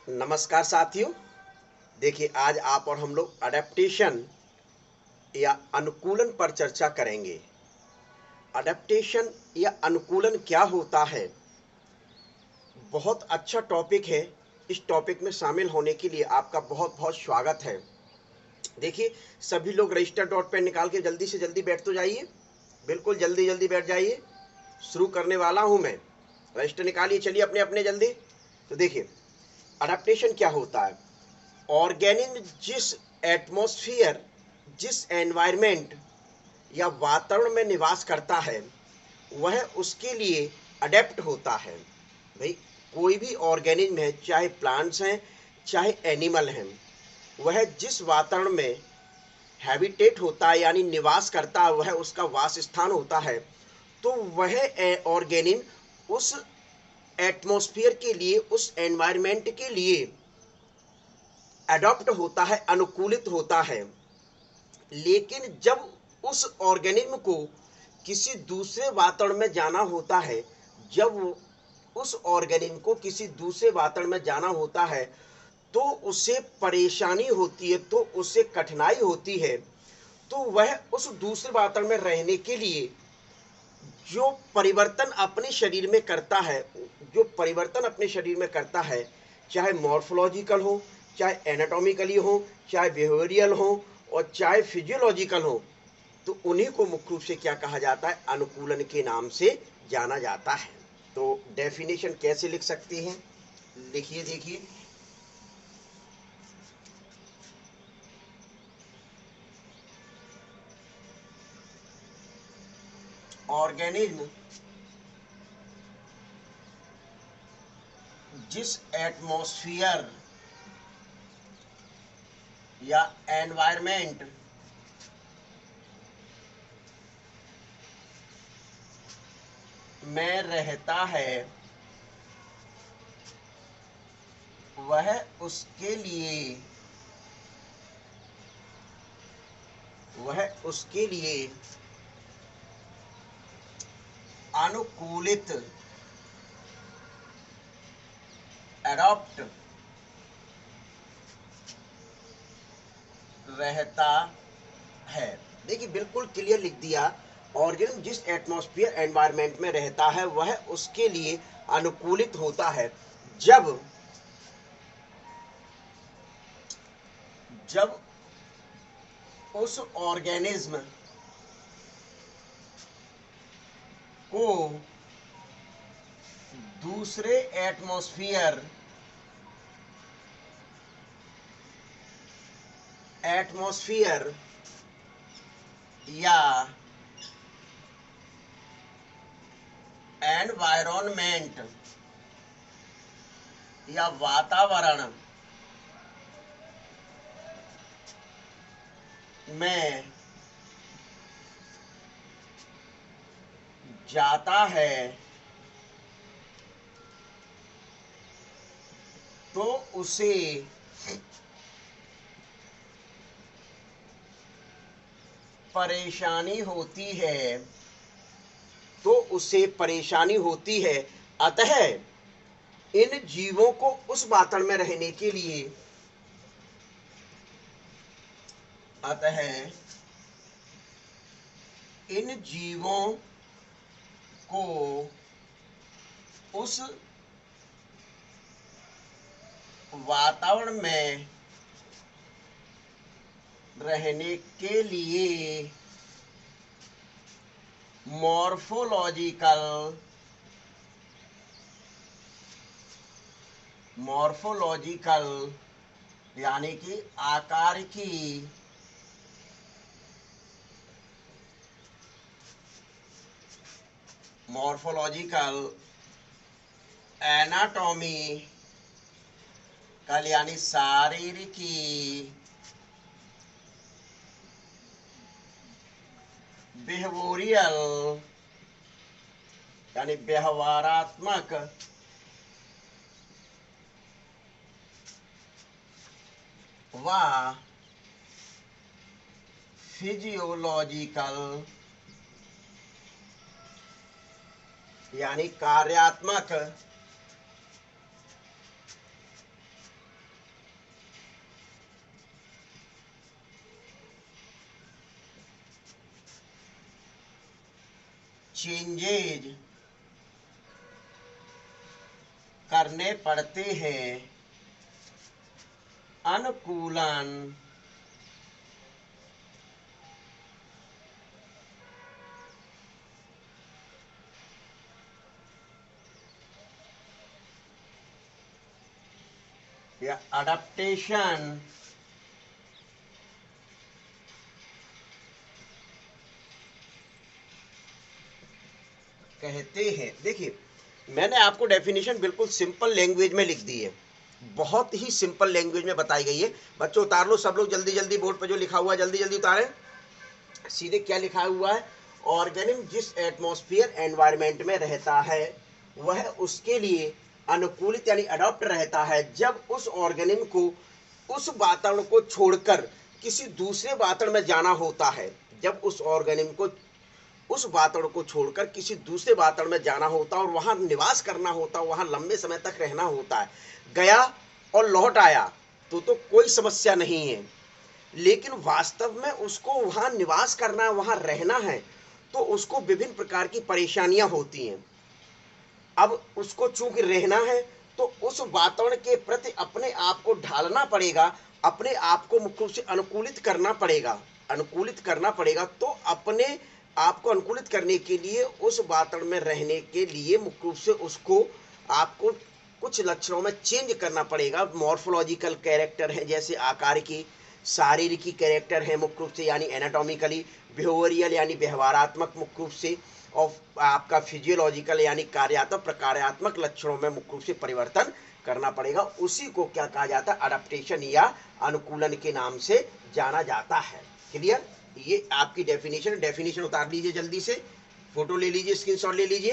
नमस्कार साथियों। देखिए, आज आप और हम लोग अडेप्टेशन या अनुकूलन पर चर्चा करेंगे। अडेप्टेशन या अनुकूलन क्या होता है? बहुत अच्छा टॉपिक है। इस टॉपिक में शामिल होने के लिए आपका बहुत बहुत स्वागत है। देखिए, सभी लोग रजिस्टर डॉट पेन निकाल के जल्दी से जल्दी बैठ तो जाइए। बिल्कुल जल्दी जल्दी बैठ जाइए। शुरू करने वाला हूं मैं। रजिस्टर निकालिए, चलिए अपने अपने जल्दी। तो देखिए, अडेप्टेशन क्या होता है? ऑर्गेनिज्म जिस एटमॉस्फेयर, जिस एनवायरनमेंट या वातावरण में निवास करता है, वह उसके लिए अडेप्ट होता है। भाई, कोई भी ऑर्गेनिज्म है, चाहे प्लांट्स हैं चाहे एनिमल हैं, वह जिस वातावरण में हैबिटेट होता है यानी निवास करता है, वह उसका वास स्थान होता है, तो वह ऑर्गेनिज्म उस एटमॉस्फेयर के लिए, उस एनवायरनमेंट के लिए अडॉप्ट होता है, अनुकूलित होता है। लेकिन जब उस ऑर्गेनिज्म को किसी दूसरे वातावरण में जाना होता है, जब उस ऑर्गेनिज्म को किसी दूसरे वातावरण में जाना होता है, तो उसे परेशानी होती है, तो उसे कठिनाई होती है। तो वह उस दूसरे वातावरण में रहने के लिए जो परिवर्तन अपने शरीर में करता है, जो परिवर्तन अपने शरीर में करता है, चाहे मॉर्फोलॉजिकल हो, चाहे एनाटॉमिकली हो, चाहे बिहेवियरल हो और चाहे फिजियोलॉजिकल हो, तो उन्हीं को मुख्य रूप से क्या कहा जाता है? अनुकूलन के नाम से जाना जाता है। तो डेफिनेशन कैसे लिख सकते हैं? लिखिए, देखिए। ऑर्गेनिज्म जिस एटमॉस्फेयर या एनवायरनमेंट में रहता है, वह उसके लिए अनुकूलित, एडॉप्ट रहता है। देखिए, बिल्कुल क्लियर लिख दिया। ऑर्गेनिज्म जिस एटमॉस्फेयर एनवायरनमेंट में रहता है, वह उसके लिए अनुकूलित होता है। जब जब उस ऑर्गेनिज्म को दूसरे एटमॉस्फेयर या एनवायरनमेंट या वातावरण में जाता है, तो उसे परेशानी होती है, अतः इन जीवों को उस वातावरण में रहने के लिए अतः इन जीवों को उस वातावरण में रहने के लिए मॉर्फोलॉजिकल यानी कि आकार की मॉर्फोलॉजिकल, एनाटॉमी कल यानी शारीरिकी, बिहेवियरल यानी व्यवहारात्मक, व फिजियोलॉजिकल यानी कार्यात्मक चेंजेज करने पड़ते हैं अनुकूलन या अडैप्टेशन कहते हैं। देखिए, मैंने आपको डेफिनेशन बिल्कुल सिंपल लैंग्वेज में लिख दी है, बहुत ही सिंपल लैंग्वेज में बताई गई है। बच्चों उतार लो सब लोग, जल्दी जल्दी बोर्ड पर जो लिखा हुआ है जल्दी जल्दी उतारें। सीधे क्या लिखा हुआ है, ऑर्गेनिज्म जिस एटमॉस्फेयर एनवायरनमेंट में रहता है वह उसके लिए अनुकूलित यानी अडॉप्ट रहता है जब उस ऑर्गेनिज्म को उस वातावरण को छोड़कर किसी दूसरे वातावरण में जाना होता है। जब उस ऑर्गेनिज्म को उस वातावरण को छोड़कर किसी दूसरे वातावरण में जाना होता है और वहां निवास करना होता है, वहां लंबे समय तक रहना होता है। गया और लौट आया तो कोई समस्या नहीं है, लेकिन वास्तव में उसको वहां निवास करना, वहां रहना है तो उसको विभिन्न प्रकार की परेशानियां होती हैं। अब उसको चूंकि रहना है तो उस वातावरण के प्रति अपने आप को ढालना पड़ेगा, अपने आप को मुख्य रूप से अनुकूलित करना पड़ेगा। तो अपने आपको अनुकूलित करने के लिए उस वातावरण में रहने के लिए मुख्य रूप से उसको आपको कुछ लक्षणों में चेंज करना पड़ेगा। मॉर्फोलॉजिकल कैरेक्टर है, जैसे आकार की, शारीरिकी कैरेक्टर है मुख्य रूप से यानी एनाटॉमिकली, बिहेवियरल यानी व्यवहारात्मक मुख्य रूप से, और आपका फिजियोलॉजिकल यानी कार्यात्मक प्रकार्यात्मक लक्षणों में मुख्य रूप से परिवर्तन करना पड़ेगा। उसी को क्या कहा जाता है, अडैप्टेशन या अनुकूलन के नाम से जाना जाता है। क्लियर? ये आपकी डेफिनेशन उतार लीजिए, जल्दी से फोटो ले लीजिए, स्क्रीनशॉट ले लीजिए।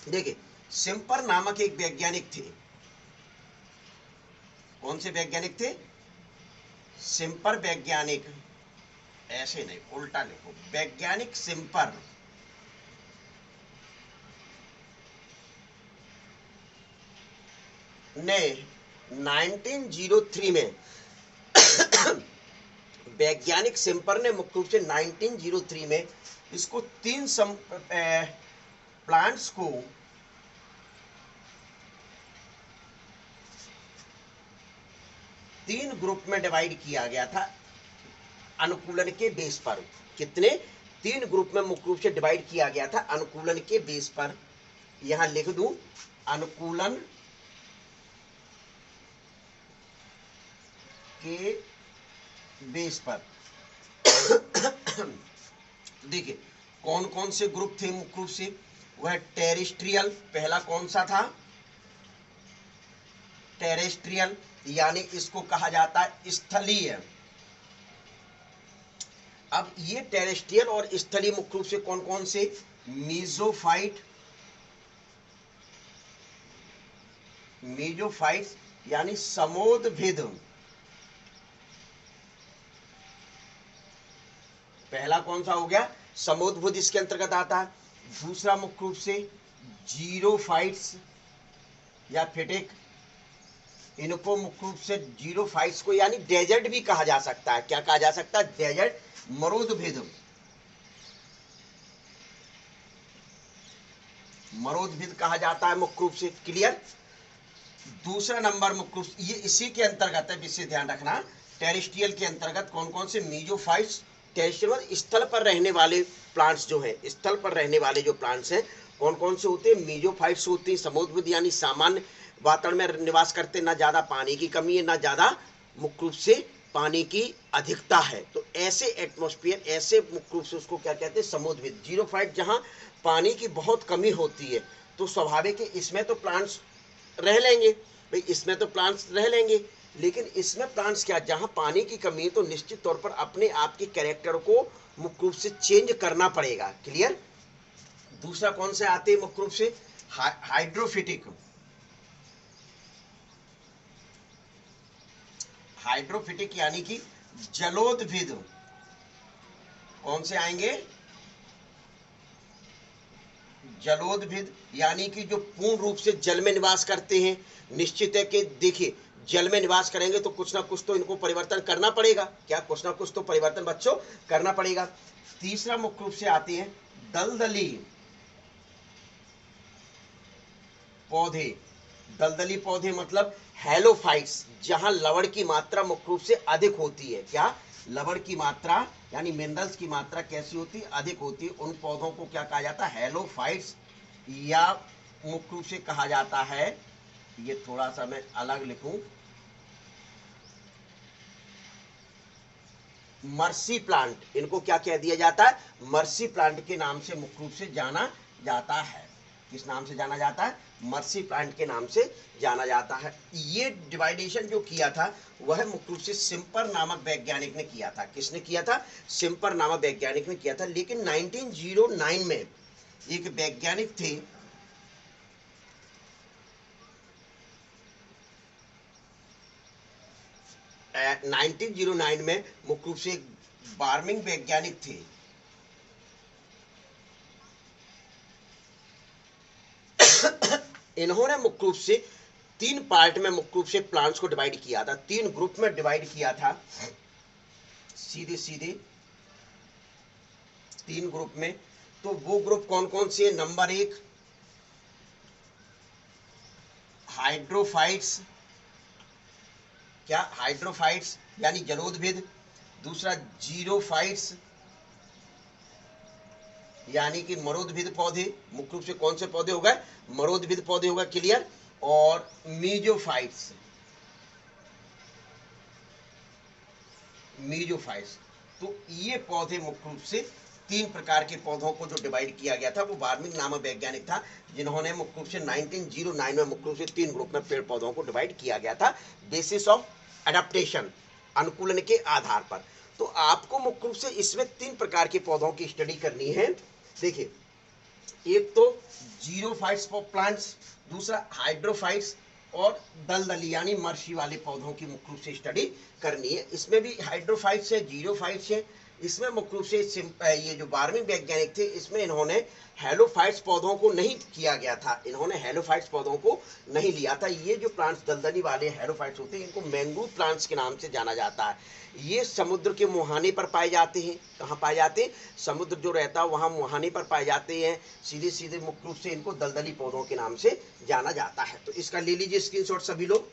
देखिए, सिम्पर नामक एक वैज्ञानिक थे। कौन से वैज्ञानिक थे? सिम्पर वैज्ञानिक, ऐसे नहीं उल्टा लिखो, वैज्ञानिक सिम्पर ने 1903 में वैज्ञानिक सिम्पर ने मुख्य रूप से 1903 में इसको तीन प्लांट्स को तीन ग्रुप में डिवाइड किया गया था अनुकूलन के बेस पर। कितने? तीन ग्रुप में मुख्य रूप से डिवाइड किया गया था अनुकूलन के बेस पर। यहां लिख दूं, अनुकूलन के बेस पर। देखिए, कौन कौन से ग्रुप थे मुख्य रूप से? वह टेरेस्ट्रियल, पहला कौन सा था? टेरेस्ट्रियल, यानी इसको कहा जाता है स्थलीय। अब ये टेरेस्ट्रियल और स्थलीय मुख्य रूप से कौन कौन से? मीजोफाइट्स यानी समोदभिद, पहला कौन सा हो गया? समोदभुज इसके अंतर्गत आता है। दूसरा मुख्य रूप से जीरोफाइट्स या फिटिक, इनको मुख्य रूप से जीरोफाइट्स को यानी डेजर्ट भी कहा जा सकता है। क्या कहा जा सकता है? डेजर्ट, मरुदभिद, मरुदभिद कहा जाता है मुख्य रूप से। क्लियर? दूसरा नंबर मुख्य रूप से ये इसी के अंतर्गत है, विशेष ध्यान रखना। टेरेस्ट्रियल के अंतर्गत कौन कौन से? मीजोफाइट्स। टेरेस्ट्रियल स्थल पर रहने वाले प्लांट्स जो हैं, स्थल पर रहने वाले जो प्लांट्स हैं कौन कौन से होते हैं? मीजोफाइट्स होते हैं। समोदभिद यानी सामान्य वातावरण में निवास करते, ना ज्यादा पानी की कमी है ना ज्यादा मुख्य रूप से पानी की अधिकता है। तो ऐसे एटमॉस्फेयर, ऐसे मुख्य रूप से उसको क्या कहते हैं? समोदभिद। जीरोफाइट जहां पानी की बहुत कमी होती है तो स्वाभाविक है इसमें तो प्लांट्स रह लेंगे भाई, इसमें तो प्लांट्स रह लेंगे, लेकिन इसमें प्लांट्स क्या, जहां पानी की कमी है तो निश्चित तौर पर अपने आप के कैरेक्टर को मुख्य रूप से चेंज करना पड़ेगा। क्लियर? दूसरा कौन से आते हैं मुख्य रूप से? हाइड्रोफिटिक। हाइड्रोफिटिक यानी कि जलोदभिद। कौन से आएंगे? जलोदभिद, यानी कि जो पूर्ण रूप से जल में निवास करते हैं। निश्चित है कि देखिए, जल में निवास करेंगे तो कुछ ना कुछ तो इनको परिवर्तन करना पड़ेगा। क्या? कुछ ना कुछ तो परिवर्तन बच्चों करना पड़ेगा। तीसरा मुख्य रूप से आते हैं दलदली। पौधे, दलदली पौधे मतलब हेलोफाइट्स, जहां लवण की मात्रा मुख्य रूप से अधिक होती है। क्या? लवण की मात्रा यानी मिनरल्स की मात्रा कैसी होती है? अधिक होती है। उन पौधों को क्या कहा जाता है? हेलोफाइट्स, या मुख्य रूप से कहा जाता है, ये थोड़ा सा मैं अलग लिखूं, मर्सी प्लांट। इनको क्या कह दिया जाता है? मर्सी प्लांट के नाम से मुख्य रूप से जाना जाता है। किस नाम से जाना जाता है? मर्सी प्लांट के नाम से जाना जाता है। ये डिवाइडेशन जो किया था वह मुख्य रूप से सिम्पर नामक वैज्ञानिक ने किया था। किसने किया था? सिम्पर नामक वैज्ञानिक ने किया था। लेकिन 1909 में एक वैज्ञानिक थे, 1909 में मुख्य रूप से वार्मिंग वैज्ञानिक थे, इन्होंने मुख्य रूप से 3 पार्ट में मुख्य रूप से प्लांट्स को डिवाइड किया था, 3 ग्रुप में डिवाइड किया था, सीधे सीधे 3 ग्रुप में। तो वो ग्रुप कौन कौन से? Number 1 hydrophytes. क्या? हाइड्रोफाइट्स यानी जलोदभिद। दूसरा जीरोफाइट्स यानी कि मरोदभिद पौधे। मुख्य रूप से कौन से पौधे हो गए? मरोदभिद पौधे हो गए। क्लियर? और मीजोफाइट्स, मीजोफाइट्स। तो ये पौधे मुख्य रूप से 3 प्रकार के पौधों को जो डिवाइड किया गया था, वो वार्मिंग नामक वैज्ञानिक था, जिन्होंने मुख्य रूप से 1909 में मुख्य रूप से 3 ग्रुप में पेड़ पौधों को डिवाइड किया गया था, बेसिस ऑफ एडेप्टेशन, अनुकूलन के आधार पर। तो आपको मुख्य रूप से इसमें 3 प्रकार के पौधों की स्टडी करनी है। देखिए, एक तो जीरोफाइट्स प्लांट्स, दूसरा हाइड्रोफाइट्स, और दलदली यानी मर्शी वाले पौधों की मुख्य रूप से स्टडी करनी है। इसमें भी हाइड्रोफाइट्स है, जीरोफाइट्स है। इसमें मुख्य रूप से ये जो वार्मिंग वैज्ञानिक थे, इसमें इन्होंने हेलोफाइट्स पौधों को नहीं किया गया था, इन्होंने हेलोफाइट्स पौधों को नहीं लिया था। ये जो प्लांट्स दलदली वाले हेलोफाइट्स होते हैं, इनको मैंग्रोव प्लांट्स के नाम से जाना जाता है। ये समुद्र के मुहाने पर पाए जाते हैं। कहाँ पाए जाते हैं? समुद्र जो रहता है वहाँ मुहाने पर पाए जाते हैं। सीधे सीधे मुख्य रूप से इनको दलदली पौधों के नाम से जाना जाता है। तो इसका ले लीजिए स्क्रीनशॉट सभी लोग,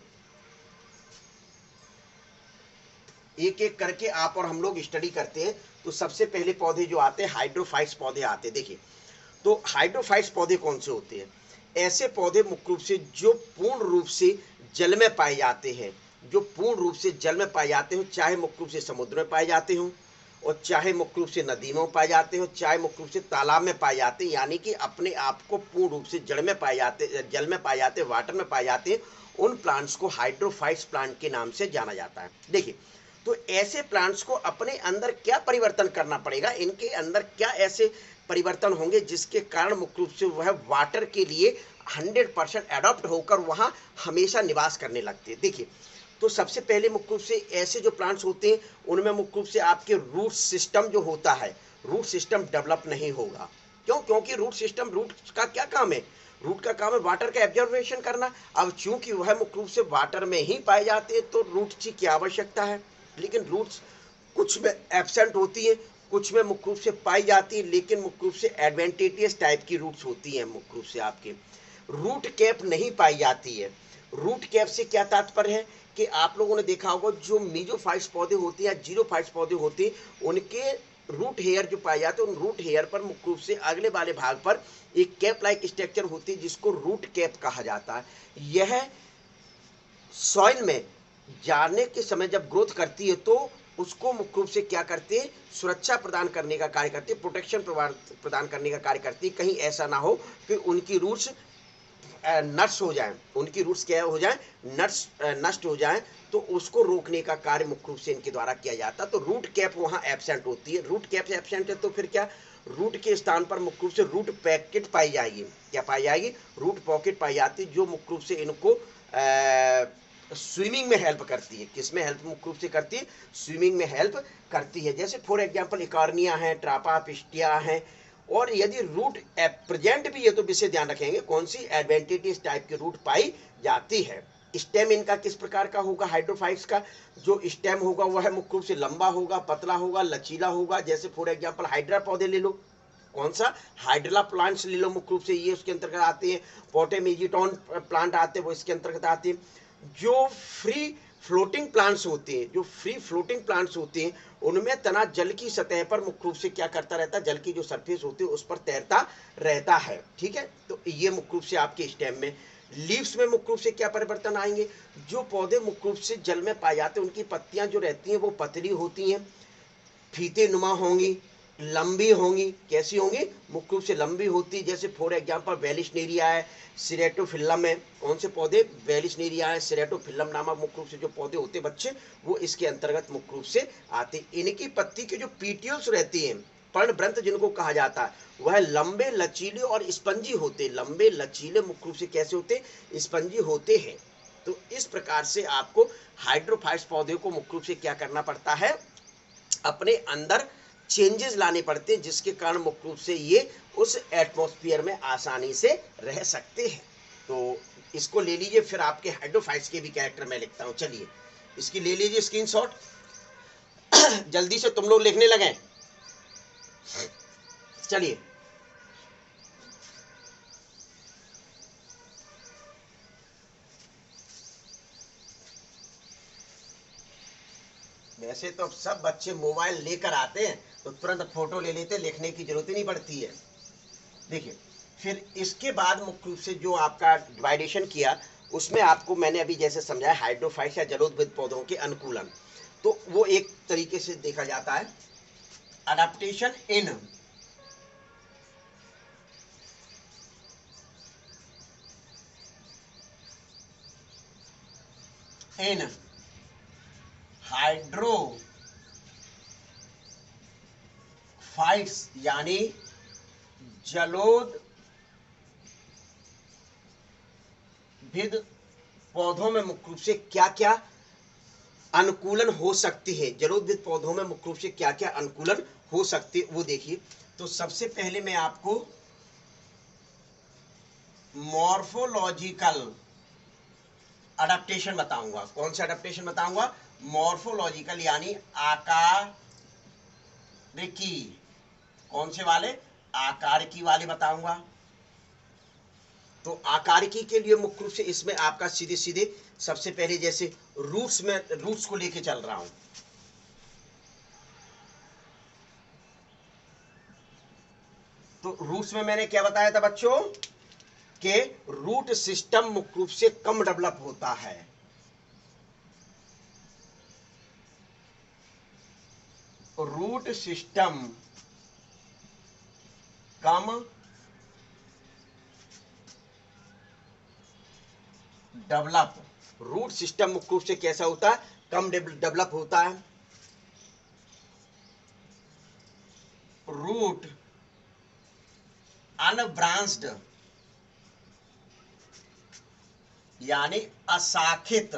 एक एक करके आप और हम लोग स्टडी करते हैं। तो सबसे पहले पौधे जो आते हैं, हाइड्रोफाइट्स पौधे आते हैं। देखिए, तो हाइड्रोफाइट्स पौधे कौन से होते हैं? ऐसे पौधे मुख्य रूप से जो पूर्ण रूप से जल में पाए जाते हैं, जो पूर्ण रूप से जल में पाए जाते हो, चाहे मुख्य रूप से समुद्र में पाए जाते हो, और चाहे मुख्य रूप से नदी में पाए जाते हो, चाहे मुख्य रूप से तालाब में पाए जाते हैं, यानी कि अपने आप को पूर्ण रूप से जल में पाए जाते, जल में पाए जाते, वाटर में पाए जाते हैं, उन प्लांट्स को हाइड्रोफाइट्स प्लांट के नाम से जाना जाता है। देखिए, तो ऐसे प्लांट्स को अपने अंदर क्या परिवर्तन करना पड़ेगा, इनके अंदर क्या ऐसे परिवर्तन होंगे जिसके कारण मुख्य रूप से वह वाटर के लिए 100% अडॉप्ट होकर वहां हमेशा निवास करने लगते हैं। देखिए, तो सबसे पहले मुख्य रूप से ऐसे जो प्लांट्स होते हैं, उनमें मुख्य रूप से आपके रूट सिस्टम जो होता है, रूट सिस्टम डेवलप नहीं होगा। क्यों? क्योंकि रूट सिस्टम, रूट का क्या काम है? रूट का काम है वाटर का एब्जॉर्बेशन करना। अब चूंकि वह मुख्य रूप से वाटर में ही पाए जाते हैं, तो रूट्स की क्या आवश्यकता है? लेकिन रूट्स कुछ में एब्सेंट होती है, कुछ में मुख्य रूप से पाई जाती है, लेकिन मुख्य रूप से एडवेंटेटियस टाइप की रूट्स होती हैं। मुख्य रूप से आपके रूट कैप नहीं पाई जाती है। रूट कैप से क्या तात्पर्य है कि आप लोगों ने देखा होगा, जो मीजोफाइट्स पौधे होते हैं या जीरोफाइट्स पौधे होते हैं, उनके रूट हेयर जो पाए जाते हैं, उन रूट हेयर पर मुख्य रूप से अगले वाले भाग पर एक कैप लाइक स्ट्रक्चर होती है, जिसको रूट कैप कहा जाता है। यह सॉइल में जाने के समय जब ग्रोथ करती है, तो उसको मुख्य रूप से क्या करते हैं? सुरक्षा प्रदान करने का कार्य करती है, प्रोटेक्शन प्रदान करने का कार्य करती है। कहीं ऐसा ना हो कि उनकी रूट्स नष्ट हो जाएं, उनकी रूट्स क्या हो जाएं? नष्ट हो जाएं, तो उसको रोकने का कार्य मुख्य रूप से इनके द्वारा किया जाता है। तो रूट कैप वहां एब्सेंट होती है। रूट कैप एब्सेंट है तो फिर क्या? रूट के स्थान पर मुख्य रूप से रूट पैकेट पाई जाएगी। क्या पाई जाएगी? रूट पॉकेट पाई जाती है, जो मुख्य रूप से इनको स्विमिंग में हेल्प करती है। किसमें हेल्प मुख्य रूप से करती है? स्विमिंग में हेल्प करती है। जैसे फॉर एग्जांपल इकॉर्निया है, ट्रापापिस्टिया है। और यदि रूट प्रेजेंट भी है तो विशेष ध्यान रखेंगे, कौन सी? एडवेंटेटियस टाइप की रूट पाई जाती है। स्टेम इनका किस प्रकार का होगा? हाइड्रोफाइट्स का जो स्टेम होगा वह मुख्य रूप से लंबा होगा, पतला होगा, लचीला होगा। जैसे फॉर एग्जांपल हाइड्रा पौधे ले लो, कौन सा? हाइड्रला प्लांट्स ले लो, मुख्य रूप से ये उसके अंतर्गत आते हैं। पोटेमेजिटॉन प्लांट आते हैं, वो इसके अंतर्गत आते हैं। जो फ्री फ्लोटिंग प्लांट्स होते हैं, जो फ्री फ्लोटिंग प्लांट्स होते हैं, उनमें तना जल की सतह पर मुख्य रूप से क्या करता रहता है? जल की जो सरफेस होती है उस पर तैरता रहता है। ठीक है, तो ये मुख्य रूप से आपके स्टेम में। लीव्स में मुख्य रूप से क्या परिवर्तन आएंगे? जो पौधे मुख्य रूप से जल में पाए जाते हैं उनकी पत्तियां जो रहती हैं वो पतली होती हैं, फीते नुमा होंगी, लंबी होंगी। कैसी होंगी? मुख्य रूप से लंबी होती, जैसे फॉर एग्जांपल वेलिस्नेरिया है, सिरेटोफिल्लम है। कौन से पौधे? वेलिस्नेरिया है, सिरेटोफिल्लम नामक मुख्य रूप से जो पौधे होते बच्चे, वो इसके अंतर्गत मुख्य रूप से आते। इनकी पत्ती के जो पीटियोल्स रहती हैं, पर्णवृंत जिनको कहा जाता है, वह लंबे, लचीले और स्पंजी होते। लंबे, लचीले मुख्य रूप से कैसे होते? स्पंजी होते हैं। तो इस प्रकार से आपको हाइड्रोफाइट्स पौधे को मुख्य रूप से क्या करना पड़ता है? अपने अंदर चेंजेस लाने पड़ते हैं, जिसके कारण मुख्य रूप से ये उस एटमॉस्फेयर में आसानी से रह सकते हैं। तो इसको ले लीजिए, फिर आपके हाइड्रोफाइट्स के भी कैरेक्टर मैं लिखता हूं। चलिए इसकी ले लीजिए स्क्रीनशॉट। जल्दी से तुम लोग लिखने लगे। चलिए वैसे तो सब बच्चे मोबाइल लेकर आते हैं तो तुरंत फोटो ले लेते, लिखने की जरूरत ही नहीं पड़ती है। देखिए, फिर इसके बाद मुख्य रूप से जो आपका डिवाइडेशन किया, उसमें आपको मैंने अभी जैसे समझाया हाइड्रोफाइट्स या जलोदविद पौधों के अनुकूलन, तो वो एक तरीके से देखा जाता है अडेप्टेशन इन हाइड्रोफाइट्स यानी जलोदविद पौधों में मुख्य रूप से क्या क्या अनुकूलन हो सकती है। जलोदविद पौधों में मुख्य रूप से क्या क्या अनुकूलन हो सकती है वो देखिए। तो सबसे पहले मैं आपको मॉर्फोलॉजिकल अडेप्टेशन बताऊंगा। कौन सा अडेप्टेशन बताऊंगा? मॉर्फोलॉजिकल यानी आकारिकी। कौन से वाले? आकारिकी वाले बताऊंगा। तो आकारिकी के लिए मुख्य रूप से इसमें आपका सीधे सीधे सबसे पहले जैसे रूट्स को लेके चल रहा हूं। तो रूट्स में मैंने क्या बताया था बच्चों कि रूट सिस्टम मुख्य रूप से कम डेवलप होता है। रूट सिस्टम कम डेवलप, रूट सिस्टम मुख्य रूप से कैसा होता है? कम डेवलप होता है। रूट अनब्रांच्ड यानी अशाखित,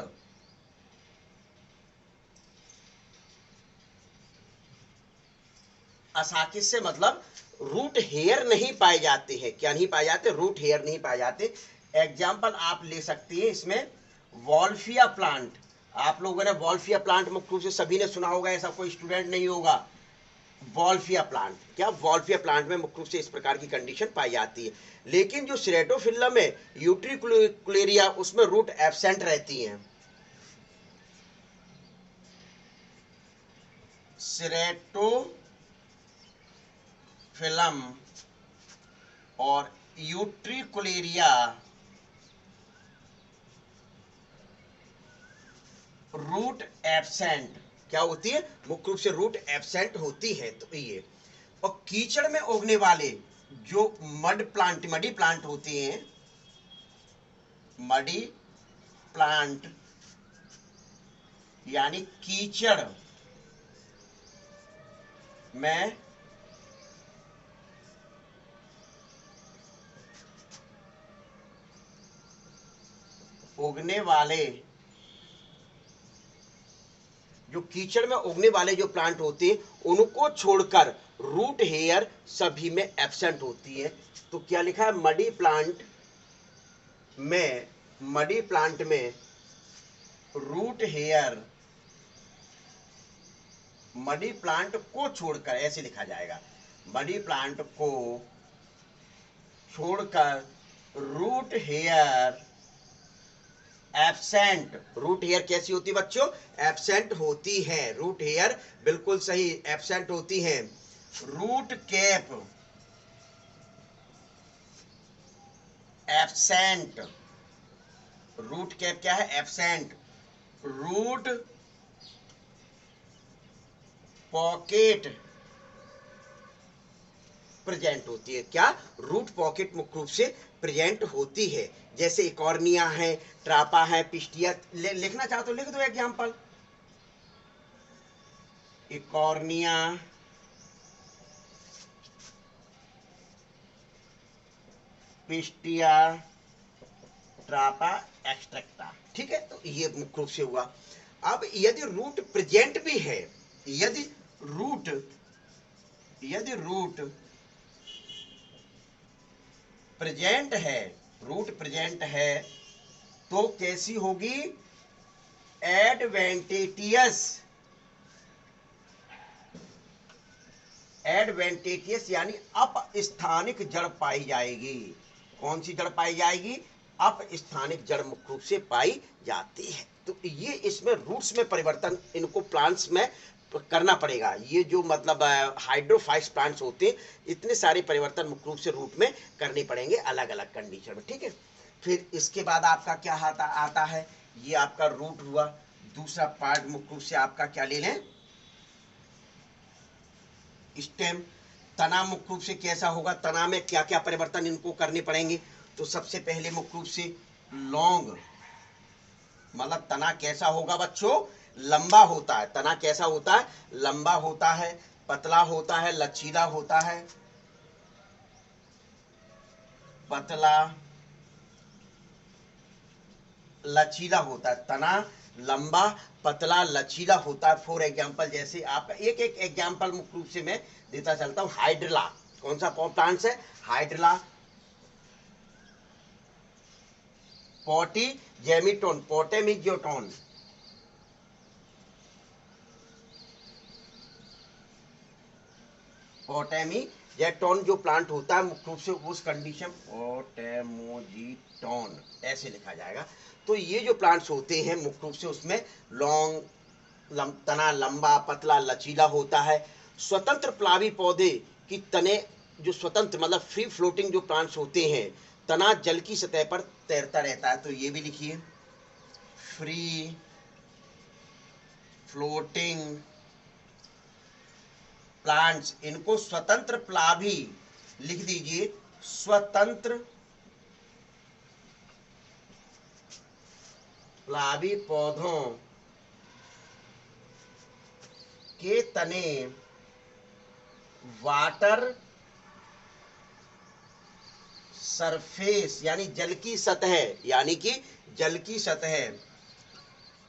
अशाखित से मतलब रूट हेयर नहीं पाए जाते हैं। क्या नहीं पाए जाते? रूट हेयर नहीं पाए जाते। एग्जाम्पल आप ले सकते हैं इसमें वॉल्फिया प्लांट। आप लोगों ने वॉल्फिया प्लांट मुख्य रूप से सभी ने सुना होगा, ऐसा कोई स्टूडेंट नहीं होगा। वॉल्फिया प्लांट, क्या वॉल्फिया प्लांट में मुख्य रूप से इस प्रकार की कंडीशन पाई जाती है। लेकिन जो सिरेटोफिल्लम है, यूट्रिकुलेरिया, उसमें रूट एब्सेंट रहती हैं। सिरेटोफिल्लम और यूट्रिकुलेरिया रूट एब्सेंट क्या होती है? मुख्य रूप से रूट एब्सेंट होती है। तो ये और कीचड़ में उगने वाले जो मडी प्लांट होते हैं, मडी प्लांट यानी कीचड़ में उगने वाले जो कीचड़ में उगने वाले जो प्लांट होते हैं, उनको छोड़कर रूट हेयर सभी में एब्सेंट होती है। तो क्या लिखा है? मडी प्लांट में रूट हेयर, मडी प्लांट को छोड़कर, ऐसे लिखा जाएगा। बड़ी प्लांट को छोड़कर root hair absent. Root hair कैसी होती है बच्चों? एब्सेंट होती है। रूट हेयर बिल्कुल सही, एब्सेंट होती है। Root cap absent. Root cap क्या है? एब्सेंट। रूट पॉकेट प्रेजेंट होती है। क्या? रूट पॉकेट मुख्य रूप से प्रेजेंट होती है। जैसे इकॉर्निया है, ट्रापा है, पिस्टिया। लिखना चाहो तो लिख दो एग्जाम्पल। इकॉर्निया, पिस्टिया, ट्रापा, एक्सट्रैक्टा। ठीक है, तो ये मुख्य रूप से हुआ। अब यदि रूट प्रेजेंट भी है, यदि रूट यदि रूट प्रेजेंट है, रूट प्रेजेंट है तो कैसी होगी? एडवेंटेटियस। एडवेंटेटियस यानी अपस्थानिक जड़ पाई जाएगी। कौन सी जड़ पाई जाएगी? अपस्थानिक जड़ मुख्य रूप से पाई जाती है। तो ये इसमें रूट्स में परिवर्तन इनको प्लांट्स में करना पड़ेगा। ये जो मतलब हाइड्रोफाइट्स प्लांट्स होते हैं, इतने सारे परिवर्तन मुख्य रूप से रूट में करने पड़ेंगे अलग अलग कंडीशन में। ठीक है, फिर इसके बाद आपका क्या आता है? ये आपका रूट हुआ। दूसरा पार्ट मुख्य रूप से आपका क्या ले लें? स्टेम। तना मुख्य रूप से कैसा होगा? तना में क्या क्या परिवर्तन इनको करने पड़ेंगे? तो सबसे पहले मुख्य रूप से लॉन्ग, मतलब तना कैसा होगा बच्चों? लंबा होता है। तना कैसा होता है? लंबा होता है, पतला होता है, लचीला होता है। पतला लचीला होता है। तना लंबा, पतला, लचीला होता है। फॉर एग्जाम्पल, जैसे आपका एक एक एग्जाम्पल मुख्य रूप से मैं देता चलता हूं। हाइड्रला, कौन सा प्लांट्स है? हाइड्रला। पॉटी जेमिटोन, पोटेमिजियोटोन। पोटेमिजेटोन जो प्लांट होता है मुख्य रूप से उस कंडीशन, पोटेमोजीटोन ऐसे लिखा जाएगा। तो ये जो प्लांट्स होते हैं मुख्य रूप से उसमें लॉन्ग, तना लंबा, पतला, लचीला होता है। स्वतंत्र प्लावी पौधे की तने जो स्वतंत्र मतलब फ्री फ्लोटिंग जो प्लांट्स होते हैं, तना जल की सतह पर तैरता रहता है। तो ये भी लिखिए, फ्री फ्लोटिंग प्लांट्स, इनको स्वतंत्र प्लावी लिख दीजिए। स्वतंत्र प्लावी पौधों के तने वाटर सरफेस यानी जल की सतह, यानी कि जल की सतह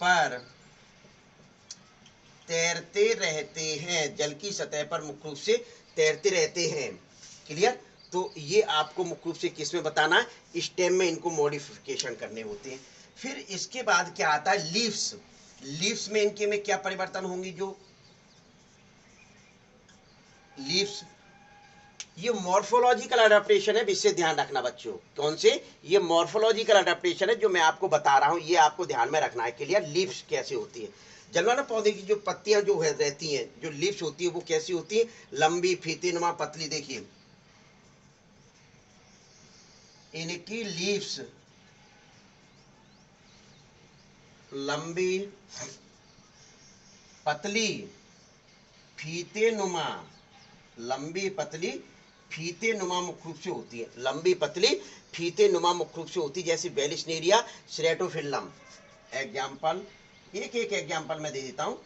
पर तैरते रहते हैं। जल की सतह पर मुख्य रूप से तैरते रहते हैं। क्लियर? तो ये आपको मुख्य रूप से किसमें बताना है? स्टेम में इनको मॉडिफिकेशन करने होते हैं। फिर इसके बाद क्या आता है? लीव्स। लीव्स में इनके में क्या परिवर्तन होंगे? जो लीव्स, ये मॉर्फोलॉजिकल अडेप्टेशन है, इससे ध्यान रखना बच्चों। कौन से? ये मॉर्फोलॉजिकल अडेप्टेशन है जो मैं आपको बता रहा हूं, ये आपको ध्यान में रखना है। क्लियर? लीव्स कैसे होती है? जलवाना पौधे की जो पत्तियां जो है रहती हैं, जो लीव्स होती है वो कैसी होती है? लंबी, फीतीनुमा, पतली। देखिए इनकी लीव्स लंबी, पतली, फीतेनुमा, लंबी पतली फीते नुमा मुख्य रूप से होती है। लंबी पतली फीते नुमा मुख्य रूप से होती है। जैसे वेलिस्नेरिया स्ट्रेटोफिल्लम। एग्जाम्पल, एक एक एग्जाम्पल मैं दे देता हूं।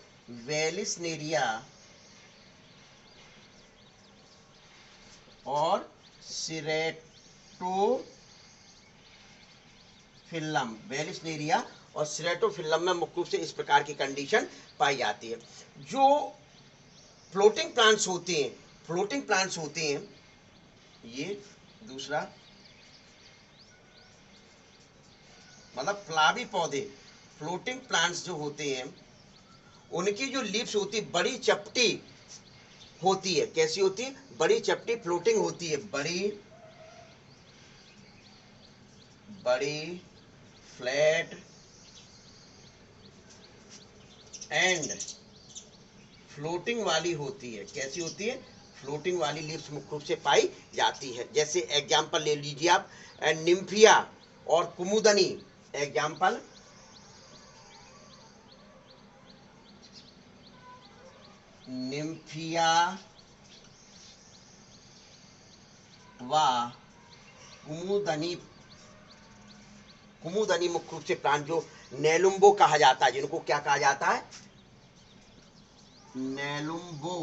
वेलिस्नेरिया और सिरेटोफिल्लम, वेलिस्नेरिया और सिरेटोफिल्लम में मुख्य रूप से इस प्रकार की कंडीशन पाई जाती है। जो फ्लोटिंग प्लांट्स होते हैं, फ्लोटिंग प्लांट्स होते हैं, ये दूसरा मतलब प्लावी पौधे, फ्लोटिंग प्लांट्स जो होते हैं, उनकी जो लीव्स होती है बड़ी चपटी होती है। कैसी होती है? बड़ी चपटी फ्लोटिंग होती है। बड़ी फ्लैट एंड फ्लोटिंग वाली होती है। कैसी होती है? फ्लोटिंग वाली लीव्स मुख्य रूप से पाई जाती है। जैसे एग्जाम्पल ले लीजिए आप, निम्फिया और कुमुदनी। एग्जाम्पल, निम्फिया व कुमुदनी। कुमुदनी मुख्य रूप से प्लांट जो नेलुम्बो कहा जाता है, जिनको क्या कहा जाता है? नेलुम्बो।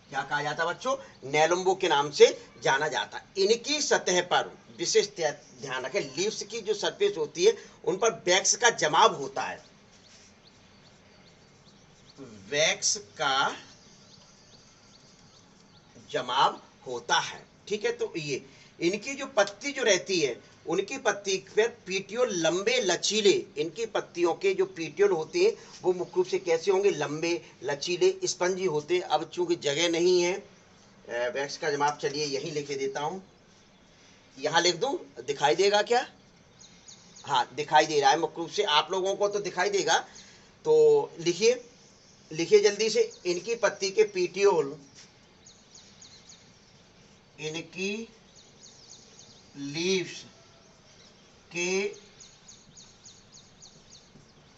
क्या कहा जाता है बच्चों? नेलुम्बो के नाम से जाना जाता है। इनकी सतह पर विशेष ध्यान रखें, लीव्स की जो सरफेस होती है उन पर वैक्स का जमाव होता है। वैक्स का जमाव होता है, ठीक है। तो ये इनकी जो पत्ती जो रहती है, उनकी पत्ती पर पीटियोल लंबे लचीले, इनकी पत्तियों के जो पीटियोल होते हैं वो मुख्य रूप से कैसे होंगे? लंबे लचीले स्पंजी होते हैं। अब चूंकि जगह नहीं है वैक्स का जमाव, चलिए यही लिख देता हूं, यहां लिख दूं, दिखाई देगा क्या? हाँ दिखाई दे रहा है, मुख्य रूप से आप लोगों को तो दिखाई देगा। तो लिखिए, लिखिए जल्दी से। इनकी पत्ती के पीटियोल, इनकी लीव्स के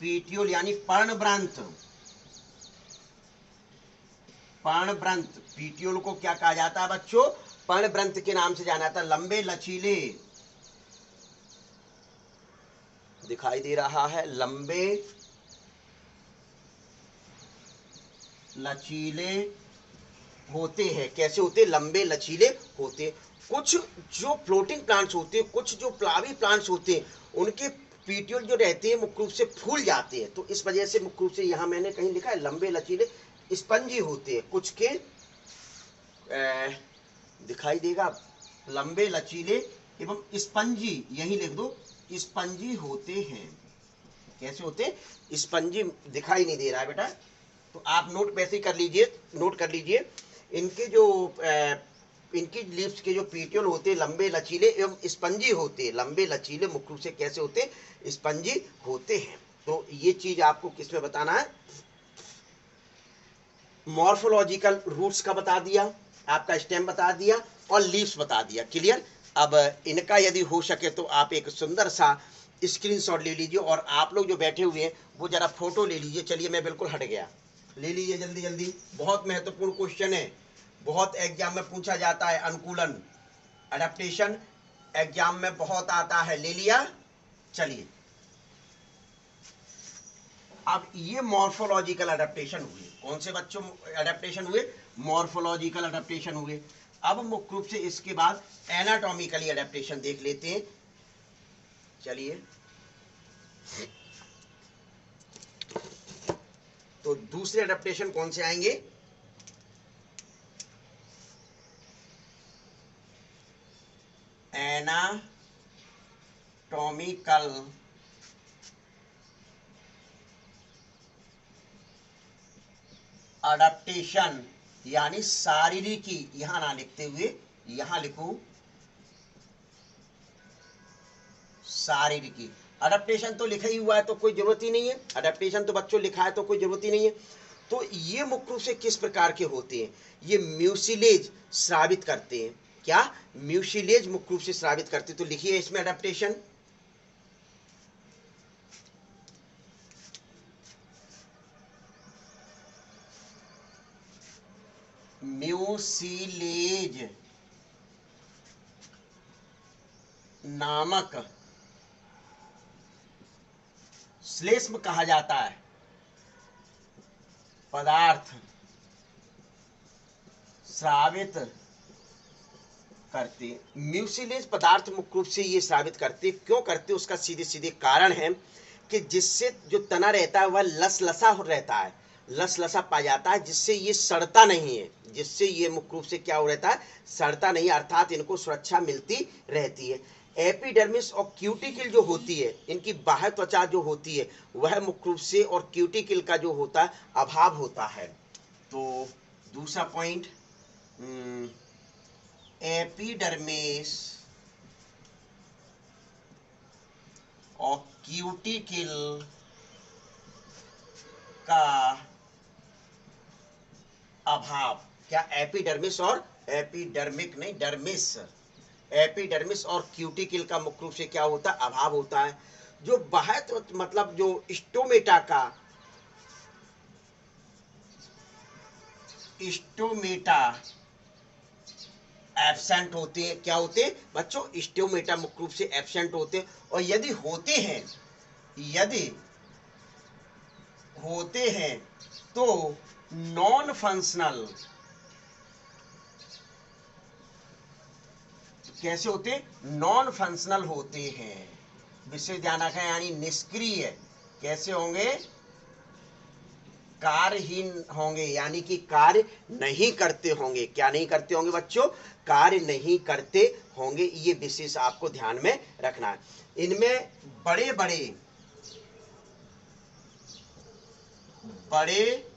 पीटियोल यानी पर्णव्रांत। पर्णव्रंत, पीटियोल को क्या कहा जाता है बच्चों? पर्णव्रंत के नाम से जाना जाता है। लंबे लचीले, दिखाई दे रहा है, लंबे लचीले होते हैं। कैसे होते? लंबे लचीले होते। कुछ जो फ्लोटिंग प्लांट्स होते हैं, कुछ जो प्लावी प्लांट्स होते हैं, उनके पीटियोल जो रहते हैं मुख्य रूप से फूल जाते हैं। तो इस वजह से मुख्य रूप से यहाँ मैंने कहीं लिखा है लंबे लचीले स्पंजी होते हैं। कुछ के दिखाई देगा, लंबे लचीले एवं स्पंजी, यही लिख दो, स्पंजी होते हैं। कैसे होते हैं? स्पंजी। दिखाई नहीं दे रहा है बेटा, तो आप नोट वैसे ही कर लीजिए, नोट कर लीजिए। इनके जो इनकी लीव्स के जो पीटियोल होते हैं लंबे लचीले एवं स्पंजी होते हैं। लंबे लचीले मुख्य रूप से कैसे होते हैं? स्पंजी होते हैं। तो ये चीज आपको किसमें बताना है? मॉर्फोलॉजिकल रूट्स का बता दिया, आपका स्टेम बता दिया और लीव्स बता दिया। क्लियर? अब इनका यदि हो सके तो आप एक सुंदर सा स्क्रीनशॉट ले लीजिए और आप लोग जो बैठे हुए हैं वो जरा फोटो ले लीजिए। चलिए मैं बिल्कुल हट गया, ले लीजिए जल्दी जल्दी। बहुत महत्वपूर्ण क्वेश्चन है, बहुत एग्जाम में पूछा जाता है। अनुकूलन, अडेप्टेशन एग्जाम में बहुत आता है। ले लिया? चलिए, अब ये मॉर्फोलॉजिकल अडेप्टेशन हुए। कौन से बच्चों अडेप्टेशन हुए? मॉर्फोलॉजिकल अडेप्टेशन हुए। अब मुख्य रूप से इसके बाद एनाटॉमिकली अडेप्टेशन देख लेते हैं। चलिए, तो दूसरे अडेप्टेशन कौन से आएंगे? एनाटॉमिकल अडेप्टेशन यानी शारीरिकी, यहां ना लिखते हुए यहां लिखूं शारीरिकी। अडेप्टेशन तो लिखा ही हुआ है तो कोई जरूरत ही नहीं है। अडेप्टेशन तो बच्चों लिखा है तो कोई जरूरत ही नहीं है। तो ये मुख्य रूप से किस प्रकार के होते हैं? ये म्यूसिलेज स्रावित करते हैं। क्या? म्यूसिलेज मुख्य रूप से स्रावित करते हैं। तो लिखिए इसमें अडेप्टेशन, म्यूसिलेज नामक श्लेष्म कहा जाता है पदार्थ स्रावित करते। म्यूसिलेज पदार्थ मुख्य रूप से ये स्रावित करते। क्यों करते? उसका सीधे सीधे कारण है कि जिससे जो तना रहता है वह लसलसा रहता है, लसलसा पाया जाता है, जिससे ये सड़ता नहीं है। जिससे ये मुख्य रूप से क्या हो रहता है? सड़ता नहीं, अर्थात इनको सुरक्षा मिलती रहती है। एपिडर्मिस और क्यूटिकल जो होती है, इनकी बाह्य त्वचा जो होती है वह मुख्य रूप से, और क्यूटिकल का जो होता है अभाव होता है। तो दूसरा पॉइंट, एपिडर्मिस और क्यूटिकल का अभाव। क्या एपिडर्मिस और एपिडर्मिक नहीं, डर्मिस, एपिडर्मिस और क्यूटिकल का मुख्य रूप से क्या होता है, अभाव होता है। जो बाह्य मतलब जो स्टोमेटा एब्सेंट होते हैं। क्या होते हैं बच्चों, स्टोमेटा मुख्य रूप से एब्सेंट होते हैं। और यदि होते हैं तो नॉन फंक्शनल, कैसे होते हैं, नॉन फंक्शनल होते हैं। विशेष ध्यान रखें, यानी निष्क्रिय। कैसे होंगे, कार्यहीन होंगे, यानी कि कार्य नहीं करते होंगे। क्या नहीं करते होंगे बच्चों, कार्य नहीं करते होंगे। ये विशेष आपको ध्यान में रखना है। इनमें बड़े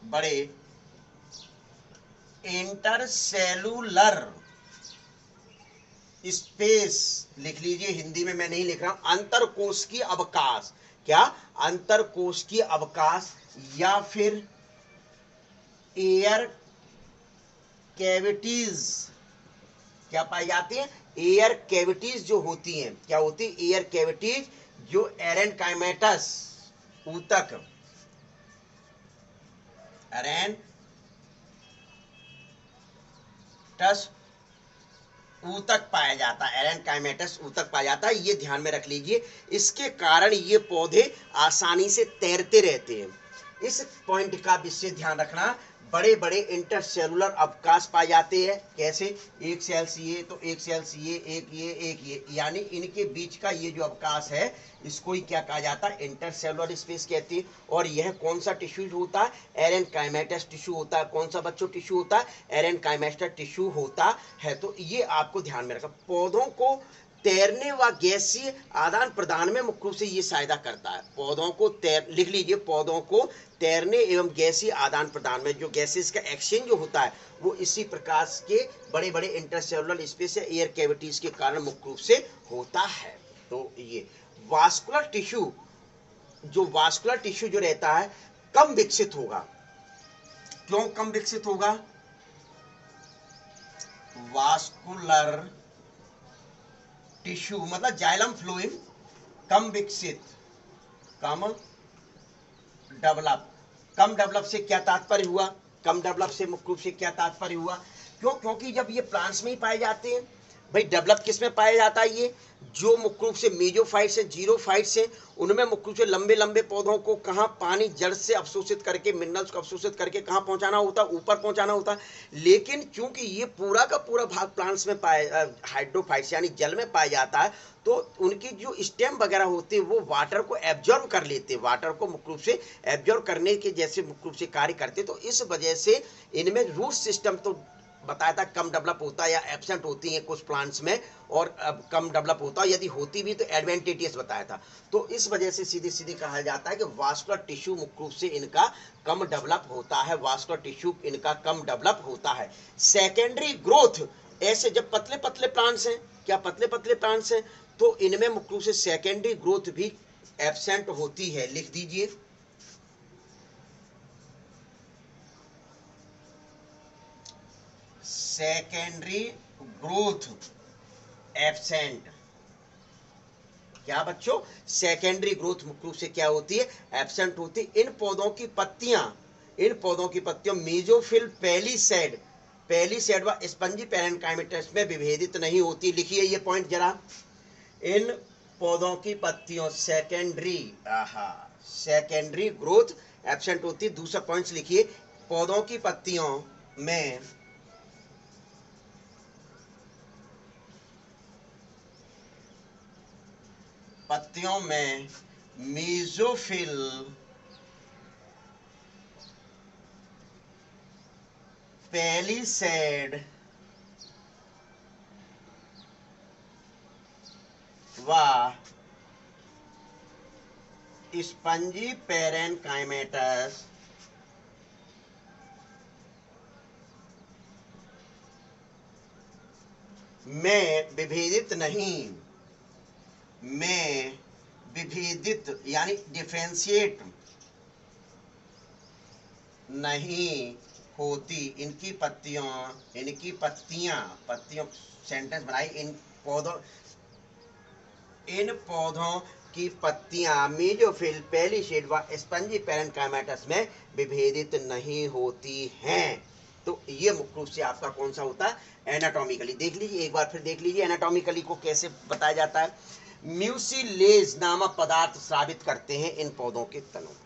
बड़े इंटरसेलुलर स्पेस, लिख लीजिए, हिंदी में मैं नहीं लिख रहा हूं, अंतरकोशिकीय अवकाश। क्या, अंतरकोशिकीय अवकाश, या फिर एयर कैविटीज क्या पाई जाती हैं, एयर कैविटीज जो होती हैं। क्या होती है, एयर कैविटीज, जो एरेनकाइमेटस ऊतक, एरेनटस ऊतक पाया जाता है, एरेनकाइमेटस ऊतक पाया जाता है। ये ध्यान में रख लीजिए। इसके कारण ये पौधे आसानी से तैरते रहते हैं। इस पॉइंट का विशेष ध्यान रखना। बड़े बड़े इंटरसेलुलर अवकाश पाए जाते हैं। कैसे, एक सेल सी ए तो एक सेल सी ए, एक ये, यानी इनके बीच का ये जो अवकाश है, इसको ही क्या कहा जाता है, इंटरसेलुलर स्पेस कहती है। और यह कौन सा टिश्यू होता है, एरेनकाइमेटस टिश्यू होता है। कौन सा बच्चों टिश्यू होता है, एरेनकाइमेटस टिश्यू होता है। तो ये आपको ध्यान में रखना। पौधों को तैरने व गैसीय आदान प्रदान में मुख्य रूप से ये सहायता करता है। पौधों को लिख लीजिए, पौधों को तैरने एवं गैसीय आदान प्रदान में, जो गैसेस का एक्सचेंज जो होता है, वो इसी प्रकार के बड़े बड़े इंटरसेलुलर स्पेस या एयर कैविटीज के कारण मुख्य रूप से होता है। तो ये वास्कुलर टिश्यू, जो वास्कुलर टिश्यू जो रहता है, कम विकसित होगा। क्यों कम विकसित होगा, वास्कुलर टिश्यू मतलब जाइलम फ्लोएम कम विकसित, कम डेवलप। कम डेवलप से क्या तात्पर्य हुआ, कम डेवलप से मुख्य रूप से क्या तात्पर्य हुआ, क्यों, क्योंकि जब ये प्लांट्स में ही पाए जाते हैं। भाई डेवलप किस में पाया जाता है, ये जो मुख्य रूप से मेजोफाइट्स हैं, जीरोफाइट्स हैं, उनमें मुख्य रूप से लंबे लंबे पौधों को कहाँ पानी जड़ से अवशोषित करके, मिनरल्स को अवशोषित करके कहाँ पहुंचाना होता है, ऊपर पहुंचाना होता है। लेकिन चूंकि ये पूरा का पूरा भाग प्लांट्स में पाए, हाइड्रोफाइट्स यानी जल में पाया जाता है, तो उनकी जो स्टेम वगैरह होते हैं वो वाटर को एब्जॉर्ब कर लेते हैं, वाटर को मुख्य रूप से एब्जॉर्ब करने के जैसे मुख्य रूप से कार्य करते हैं। तो इस वजह से इनमें रूट सिस्टम तो बताया था कम डेवलप होता है या एब्सेंट होती है कुछ प्लांट्स में, और कम डेवलप होता है, यदि होती भी तो एडवांटेजियस बताया था। तो इस वजह से सीधे सीधे कहा जाता है कि वास्कुलर टिश्यू मुख्य रूप से इनका कम डेवलप होता है, वास्कुलर टिश्यू इनका कम डेवलप होता है। सेकेंडरी ग्रोथ, ऐसे जब पतले पतले प्लांट्स हैं, क्या पतले पतले प्लांट्स हैं, तो इनमें मुख्य रूप से सेकेंडरी ग्रोथ भी एब्सेंट होती है। लिख दीजिए, सेकेंडरी ग्रोथ एब्सेंट। क्या बच्चों, सेकेंडरी ग्रोथ मुख्य रूप से क्या होती है, एब्सेंट होती है। इन पौधों की पत्तियां मेसोफिल पेलिसेड व स्पंजी पैरेन्काइमेटस में विभेदित नहीं होती। लिखिए ये पॉइंट जरा, इन पौधों की पत्तियों सेकेंडरी ग्रोथ एब्सेंट होती है। दूसरा पॉइंट लिखिए, पौधों की पत्तियों में मेसोफिल पेलिसेड व स्पंजी पैरेन्काइमेटस मैं विभेदित नहीं, मैं विभेदित यानी डिफरेंशिएट नहीं होती। इनकी पत्तियों सेंटेंस बनाई। इन पौधों की पत्तियां मीजोफिल, पेलिशेड व स्पंजी पैरेन्काइमेटस में विभेदित नहीं होती हैं। तो ये मुख्य रूप से आपका कौन सा होता है? एनाटॉमिकली। देख लीजिए एक बार फिर देख लीजिए एनाटॉमिकली को कैसे बताया जाता है। म्यूसिलेज नामक पदार्थ स्रावित करते हैं इन पौधों के तनों में।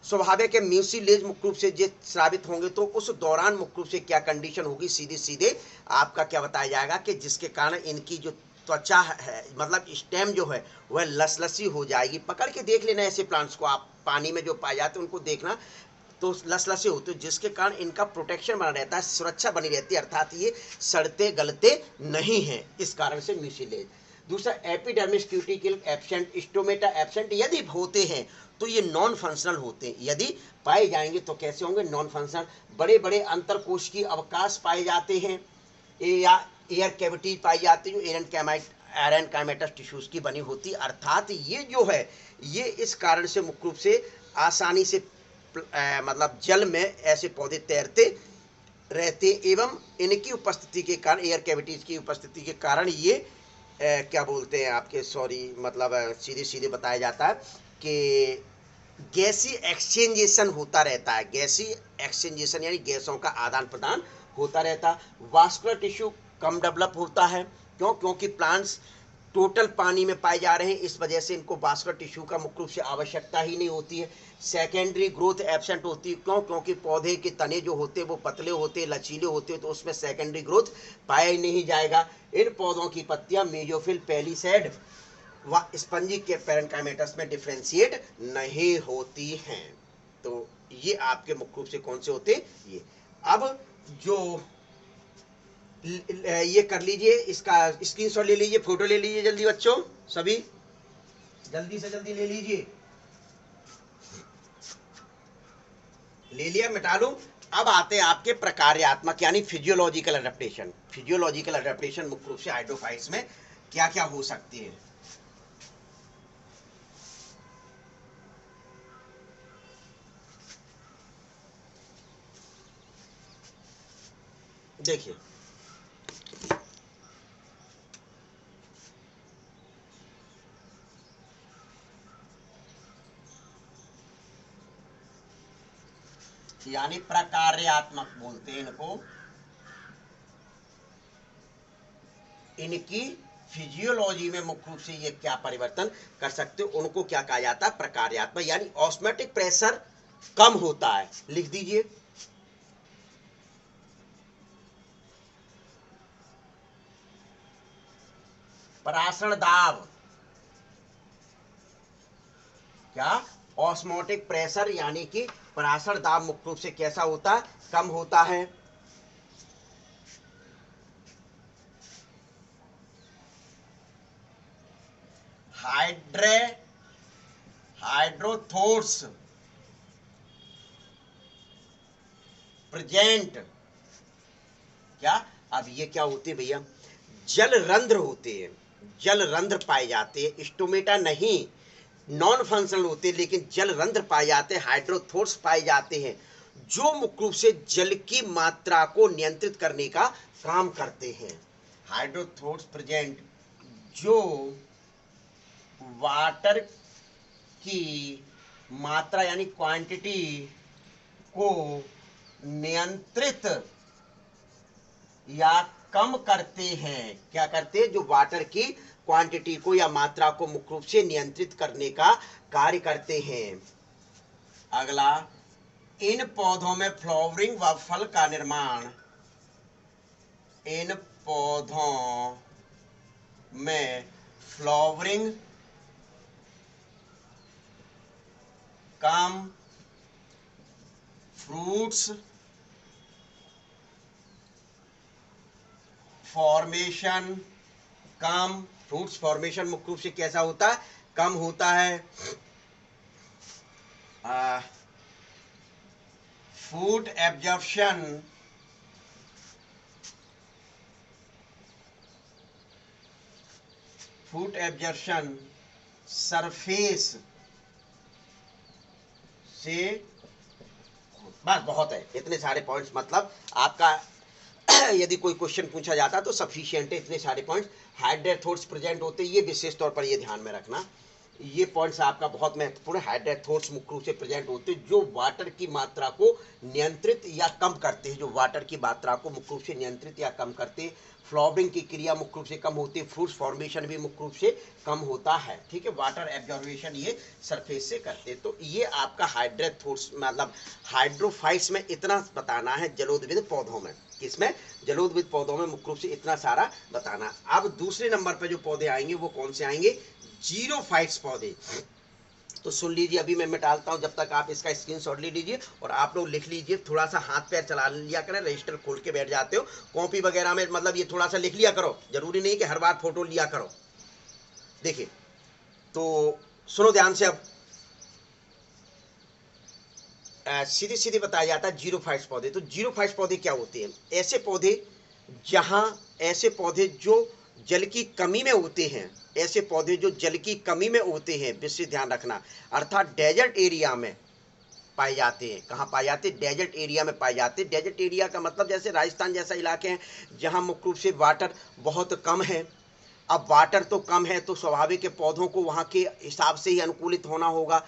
स्वाभाविक है म्यूसिलेज मुख्य रूप से जे स्रावित होंगे तो उस दौरान मुख्य रूप से क्या कंडीशन होगी, सीधे सीधे आपका क्या बताया जाएगा कि जिसके कारण इनकी जो त्वचा है, मतलब स्टेम जो है वह लसलसी हो जाएगी। पकड़ के देख लेना ऐसे प्लांट्स को, आप पानी में जो पाए जाते हैं उनको देखना तो लसलसे होते हैं, जिसके कारण इनका प्रोटेक्शन बना रहता है, सुरक्षा बनी रहती है, अर्थात ये सड़ते गलते नहीं हैं, इस कारण से म्यूसिलेज। दूसरा epidermis cuticle absent, stomata absent यदि होते हैं तो ये नॉन फंक्शनल होते हैं। यदि पाए जाएंगे तो कैसे होंगे? Non functional. बड़े बड़े अंतरकोश की अवकाश पाए जाते हैं या एयर कैविटी पाई जाती है जो एरेनकाइमेटस टिश्यूज की बनी होती, अर्थात ये जो है ये इस कारण से मुख्य रूप से आसानी से मतलब जल में ऐसे पौधे तैरते रहते एवं इनकी उपस्थिति के कारण, एयर कैविटीज की उपस्थिति के कारण ये क्या बोलते हैं आपके, सॉरी मतलब सीधे सीधे बताया जाता है कि गैसी एक्सचेंजेशन होता रहता है। गैसी एक्सचेंजेशन यानी गैसों का आदान प्रदान होता रहता है। वास्कुलर टिश्यू कम डेवलप होता है, क्योंकि प्लांट्स टोटल पानी में पाए जा रहे हैं, इस वजह से इनको वास्कुलर टिश्यू का मुख्य रूप से आवश्यकता ही नहीं होती है। सेकेंडरी ग्रोथ एब्सेंट होती है, क्योंकि पौधे के तने जो होते हैं वो पतले होते हैं, लचीले होते हैं, तो उसमें सेकेंडरी ग्रोथ पाया ही नहीं जाएगा। इन पौधों की पत्तियां मेजोफिल, पेलिसेड व स्पंजी के पैरेन्काइमेटस में डिफ्रेंशिएट नहीं होती हैं। तो ये आपके मुख्य रूप से कौन से होते हैं? ये। अब जो ये कर लीजिए, इसका स्क्रीनशॉट ले लीजिए, फोटो ले लीजिए जल्दी बच्चों, सभी जल्दी से जल्दी ले लीजिए। ले लिया, मिटा लूं। अब आते हैं आपके प्रकार्यात्मक यानी फिजियोलॉजिकल अडेप्टेशन। फिजियोलॉजिकल अडेप्टेशन मुख्य रूप से हाइड्रोफाइट्स में क्या क्या हो सकती है? देखिए यानी प्रकार्यात्मक बोलते हैं इनको। इनकी फिजियोलॉजी में मुख्य रूप से ये क्या परिवर्तन कर सकते हो, उनको क्या कहा जाता है? प्रकार्यात्मक। यानी ऑस्मोटिक प्रेशर कम होता है, लिख दीजिए। पराशर दाब, क्या? ऑस्मोटिक प्रेशर यानी कि पराशर दाब मुख्य रूप से कैसा होता है? कम होता है। हाइड्रोथोर्स प्रेजेंट, क्या? अब ये क्या होते हैं भैया? जल रंध्र होते हैं, जल रंध्र पाए जाते हैं। स्टोमेटा नहीं, नॉन फंक्शनल होते हैं, लेकिन जल रंध्र पाए जाते हैं, हाइड्रोथोर्स पाए जाते हैं, जो मुख्य रूप से जल की मात्रा को नियंत्रित करने का काम करते हैं। हाइड्रोथोर्स प्रेजेंट, जो वाटर की मात्रा यानी क्वांटिटी को नियंत्रित या कम करते हैं। क्या करते हैं? जो वाटर की क्वांटिटी को या मात्रा को मुख्य रूप से नियंत्रित करने का कार्य करते हैं। अगला, इन पौधों में फ्लावरिंग व फल का निर्माण, इन पौधों में फ्लावरिंग कम फ्रूट्स फॉर्मेशन कम, फ्रूट्स फॉर्मेशन मुख्य रूप से कैसा होता है? कम होता है। Food absorption food absorption surface से, बस बहुत है, इतने सारे पॉइंट्स, मतलब आपका यदि कोई क्वेश्चन पूछा जाता तो सफिशिएंट है, इतने सारे पॉइंट्स हाइड्रेथोड्स प्रेजेंट होते, ये विशेष तौर पर ये ध्यान में रखना, ये पॉइंट्स आपका बहुत महत्वपूर्ण है। हाइड्रेथोड्स मुख्य रूप से प्रेजेंट होते हैं जो वाटर की मात्रा को नियंत्रित या कम करते हैं, जो वाटर की मात्रा को मुख्य रूप से नियंत्रित या कम करते हैं। फ्लॉवरिंग की क्रिया मुख्य रूप से कम होती है, फ्रूट्स फॉर्मेशन भी मुख्य रूप से कम होता है, ठीक है। वाटर एब्जॉर्बेशन ये सरफेस से करते हैं। तो ये आपका हाइड्रेथोड्स मतलब हाइड्रोफाइट्स में इतना बताना है, जलोदविद पौधों में, किसमें, जलोदविद पौधों में मुख्य रूप से इतना सारा बताना। अब दूसरे नंबर पर जो पौधे आएंगे वो कौन से आएंगे, जीरोफाइट्स पौधे। तो सुन लीजिए, अभी मैं डालता हूं, जब तक आप इसका स्क्रीनशॉट ले लीजिए और आप लोग लिख लीजिए, थोड़ा सा हाथ पैर चला लिया करें, रजिस्टर खोल के बैठ जाते हो कॉपी वगैरह में, मतलब ये थोड़ा सा लिख लिया करो, जरूरी नहीं कि हर बार फोटो लिया करो। देखिए तो सुनो ध्यान से, अब सीधे सीधे बताया जाता है जीरोफाइट्स पौधे। तो जीरोफाइट्स पौधे क्या होते हैं, ऐसे पौधे ऐसे पौधे जो जल की कमी में होते हैं, ऐसे पौधे जो जल की कमी में होते हैं, विशेष ध्यान रखना, अर्थात डेजर्ट एरिया में पाए जाते हैं। कहाँ पाए जाते हैं, डेजर्ट एरिया में पाए जाते हैं। डेजर्ट एरिया का मतलब जैसे राजस्थान जैसा इलाके हैं जहाँ मुख्य रूप से वाटर बहुत कम है। अब वाटर तो कम है तो स्वाभाविक है पौधों को वहाँ के हिसाब से ही अनुकूलित होना होगा,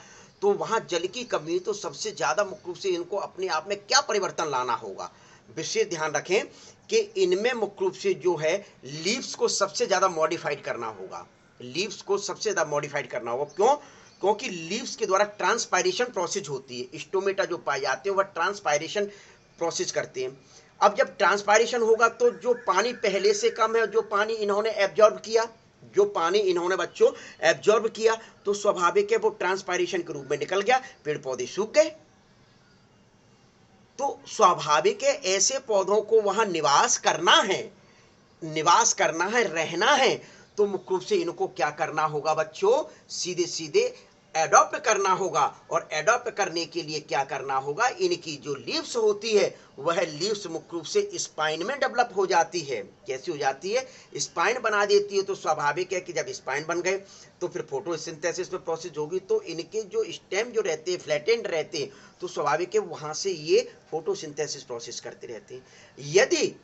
तो वहाँ जल की कमी, तो सबसे ज़्यादा मुख्य रूप से इनको अपने आप में क्या परिवर्तन लाना होगा, विशेष ध्यान रखें कि इनमें मुख्य रूप से जो है लीव्स को सबसे ज़्यादा मॉडिफाइड करना होगा, लीव्स को सबसे ज़्यादा मॉडिफाइड करना होगा। क्यों, क्योंकि लीव्स के द्वारा ट्रांसपायरेशन प्रोसेस होती है, स्टोमेटा जो पाए जाते हैं वह ट्रांसपायरेशन प्रोसेस करते हैं। अब जब ट्रांसपायरेशन होगा तो जो पानी पहले से कम है, जो पानी इन्होंने एब्जॉर्ब किया, जो पानी इन्होंने बच्चों एब्जॉर्ब किया, तो स्वाभाविक है वो ट्रांसपायरेशन के रूप में निकल गया, पेड़ पौधे सूख गए। तो स्वाभाविक है ऐसे पौधों को वहां निवास करना है, रहना है, तो मुख्य रूप से इनको क्या करना होगा बच्चों, सीधे सीधे एडॉप्ट करना होगा। और एडॉप्ट करने के लिए क्या करना होगा, इनकी जो लीव्स होती है वह लीव्स मुख्य रूप से स्पाइन में डेवलप हो जाती है। कैसी हो जाती है, स्पाइन बना देती है। तो स्वाभाविक है कि जब स्पाइन बन गए तो फिर फोटोसिंथेसिस में प्रोसेस होगी, तो इनके जो स्टेम जो रहते हैं फ्लैटेंड रहते हैं, तो स्वाभाविक है वहां से ये फोटोसिंथेसिस प्रोसेस करते रहते हैं। यदि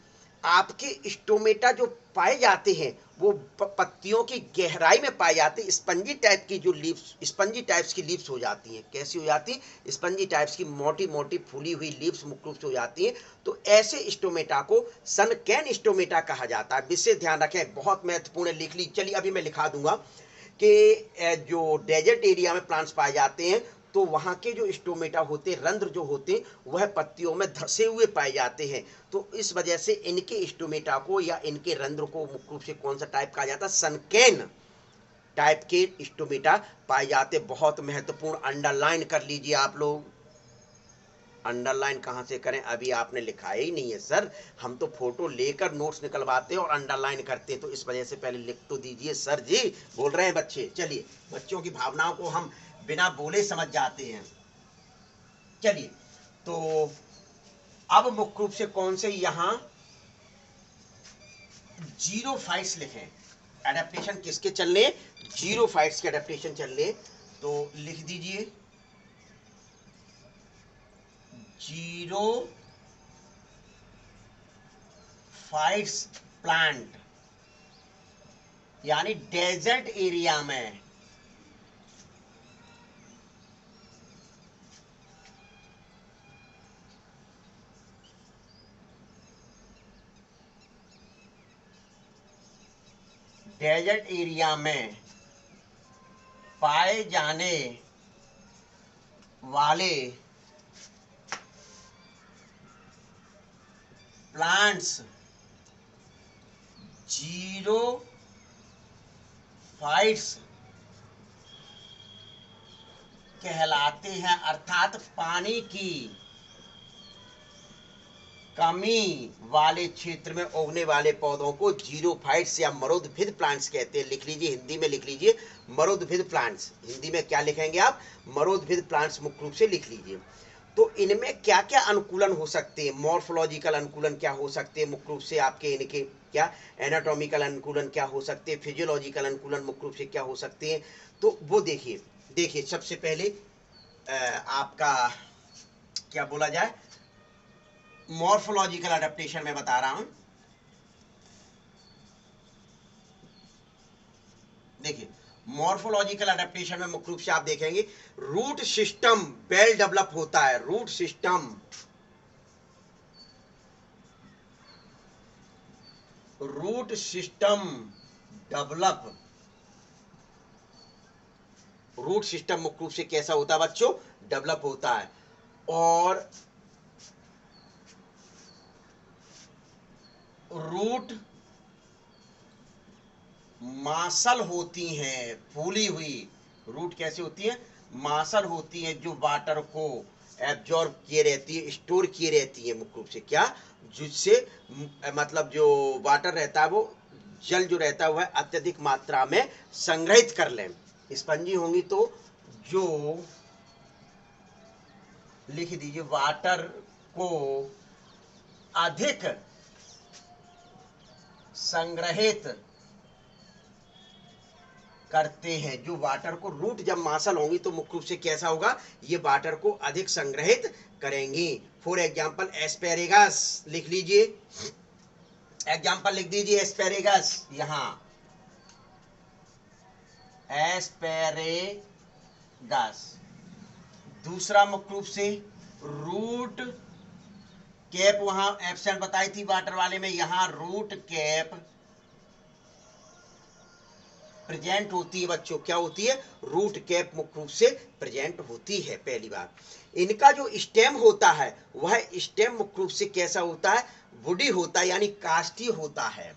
आपके स्टोमेटा जो पाए जाते हैं वो पत्तियों की गहराई में पाए जाते हैं, स्पंजी टाइप की जो लीव्स, स्पंजी टाइप्स की लीव्स हो जाती हैं। कैसी हो जाती, स्पंजी टाइप्स की मोटी मोटी फूली हुई लीव्स मुख्य रूप से हो जाती हैं। तो ऐसे स्टोमेटा को सनकैन स्टोमेटा कहा जाता है। विशेष ध्यान रखें, बहुत महत्वपूर्ण है, लिख ली। चलिए अभी मैं लिखा दूंगा कि जो डेजर्ट एरिया में प्लांट्स पाए जाते हैं तो वहाँ के जो स्टोमेटा होते, रंध्र जो होते, वह पत्तियों में धसे हुए पाए जाते हैं। तो इस वजह से इनके स्टोमेटा को या इनके रंध्र को मुख्य रूप से कौन सा टाइप कहा जाता है, सनकैन टाइप के स्टोमेटा पाए जाते। बहुत महत्वपूर्ण, अंडरलाइन कर लीजिए आप लोग। अंडरलाइन कहाँ से करें, अभी आपने लिखाया ही नहीं है सर, हम तो फोटो लेकर नोट्स निकलवाते हैं और अंडरलाइन करते हैं, तो इस वजह से पहले लिख तो दीजिए सर जी, बोल रहे हैं बच्चे। चलिए, बच्चों की भावनाओं को हम बिना बोले समझ जाते हैं। चलिए, तो अब मुख्य रूप से कौन से यहां जीरोफाइट्स लिखें, एडेप्टेशन किसके चलने, जीरोफाइट्स के एडेप्टेशन चलने। तो लिख दीजिए जीरोफाइट्स प्लांट, यानी डेजर्ट एरिया में, डेजर्ट एरिया में पाए जाने वाले प्लांट्स जीरोफाइट्स कहलाते हैं। अर्थात पानी की कमी वाले क्षेत्र में उगने वाले पौधों को जीरोफाइट्स या मरोदभिद प्लांट्स कहते हैं। लिख लीजिए, हिंदी में लिख लीजिए मरोदभिद प्लांट्स। हिंदी में क्या लिखेंगे आप, मरोदभिद प्लांट्स मुख्य रूप से लिख लीजिए। तो इनमें क्या क्या अनुकूलन हो सकते हैं, मॉर्फोलॉजिकल अनुकूलन क्या हो सकते हैं मुख्य रूप से आपके इनके, क्या एनाटॉमिकल अनुकूलन क्या हो सकते हैं, फिजियोलॉजिकल अनुकूलन मुख्य रूप से क्या हो सकते हैं। तो वो देखिए देखिए सबसे पहले आपका क्या बोला जाए, मॉर्फोलॉजिकल अडेप्टेशन में बता रहा हूं। देखिए मॉर्फोलॉजिकल अडेप्टेशन में मुख्य रूप से आप देखेंगे रूट सिस्टम वेल डेवलप होता है। Root system develop, root system मुख्य रूप से कैसा होता है बच्चों, डेवलप होता है। और रूट मासल होती हैं, फूली हुई रूट कैसे होती है, मासल होती है, जो वाटर को एब्जॉर्ब किए रहती है, स्टोर किए रहती है मुख्य रूप से, क्या जिससे मतलब जो वाटर रहता है वो जल जो रहता है वह अत्यधिक मात्रा में संग्रहित कर लें। स्पंजी होंगी तो जो लिख दीजिए वाटर को अधिक संग्रहित करते हैं। जो वाटर को, रूट जब मासल होंगी तो मुख्य रूप से कैसा होगा, ये वाटर को अधिक संग्रहित करेंगी। फॉर एग्जाम्पल एस्पेरेगस लिख लीजिए, एग्जाम्पल लिख दीजिए एस्पेरेगस, यहां एस्पेरेगस। दूसरा मुख्य रूप से रूट कैप, वहां एब्सेंट बताई थी वाटर वाले में, यहां रूट कैप प्रेजेंट होती है बच्चों, क्या होती है, रूट कैप मुख्य रूप से प्रेजेंट होती है। पहली बार इनका जो स्टेम होता है वह स्टेम मुख्य रूप से कैसा होता है, वुडी होता है, यानी काष्ठी होता है।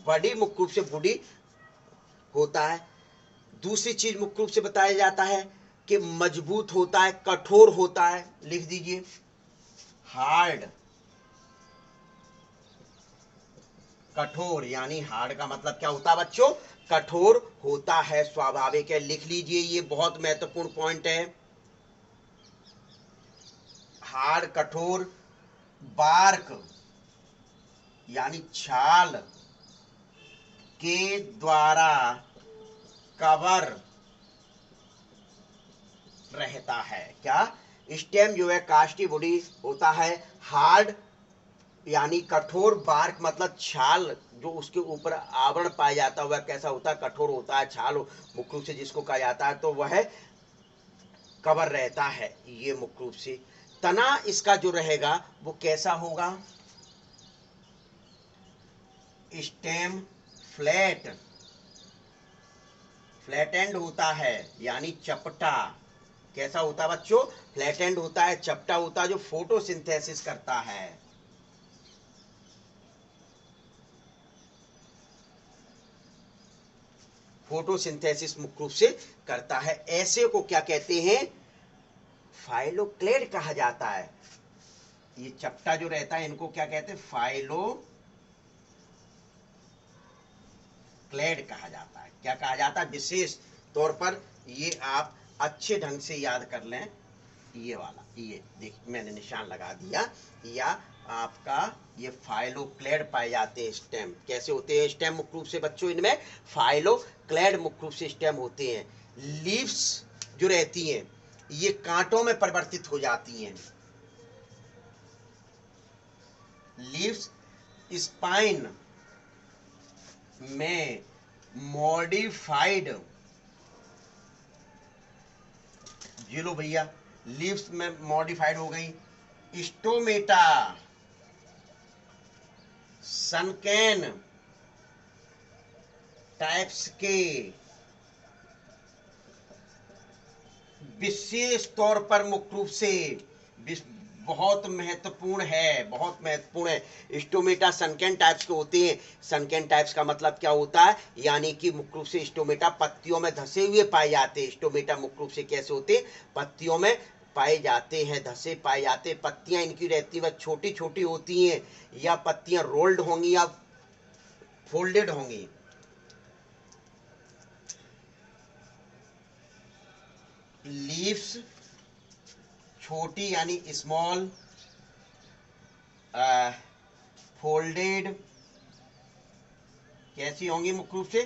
बड़ी मुख्य रूप से वुडी होता है। दूसरी चीज मुख्य रूप से बताया जाता है कि मजबूत होता है, कठोर होता है, लिख दीजिए हार्ड। कठोर यानी हार्ड का मतलब क्या होता है बच्चों, कठोर होता है, स्वाभाविक है, लिख लीजिए, ये बहुत महत्वपूर्ण पॉइंट है। हार्ड कठोर, बार्क यानी छाल के द्वारा कवर रहता है। क्या, स्टेम जो है काष्ठी बॉडी होता है, हार्ड यानी कठोर, बार्क मतलब छाल, जो उसके ऊपर आवरण पाया जाता है वह कैसा होता है, कठोर होता है, छाल मुख्य रूप से जिसको कहा जाता है, तो वह कवर रहता है। ये मुख्य रूप से तना इसका जो रहेगा वो कैसा होगा, स्टेम फ्लैट, फ्लैट एंड होता है, यानी चपटा। कैसा होता है बच्चों, फ्लैट एंड होता है, चपटा होता है, जो फोटोसिंथेसिस करता है। फोटोसिंथेसिस मुख्य रूप से करता है। ऐसे को क्या कहते हैं, फाइलोक्लेड कहा जाता है। ये चपटा जो रहता है इनको क्या कहते हैं, फाइलोक्लेड कहा जाता है। क्या कहा जाता है, विशेष तौर पर ये आप अच्छे ढंग से याद कर लें, ये वाला, ये देख मैंने निशान लगा दिया, या आपका ये फाइलोक्लेड पाए जाते हैं। स्टेम कैसे होते हैं, स्टेम मुख्य रूप से बच्चों इनमें फाइलोक्लेड मुख्य रूप से स्टेम होते हैं। लीव्स जो रहती हैं ये कांटों में परिवर्तित हो जाती हैं। लीव्स स्पाइन में मॉडिफाइड, ये लो भैया, लीव्स में मॉडिफाइड हो गई। स्टोमेटा सनकैन टाइप्स के विशेष तौर पर मुख्य रूप से बहुत महत्वपूर्ण है, बहुत महत्वपूर्ण है। स्टोमेटा सनकैन टाइप्स के होते हैं। सनकैन टाइप्स का मतलब क्या होता है, यानी कि मुख्य रूप से स्टोमेटा पत्तियों में धसे हुए पाए जाते हैं। स्टोमेटा मुख्य रूप से कैसे होते हैं, पत्तियों में पाए जाते हैं, धसे पाए जाते हैं। पत्तियां इनकी रहती हैं वह छोटी छोटी होती हैं, या पत्तियां रोल्ड होंगी या फोल्डेड होंगी। लीव्स छोटी यानी स्मॉल, फोल्डेड कैसी होंगी? मुख्य रूप से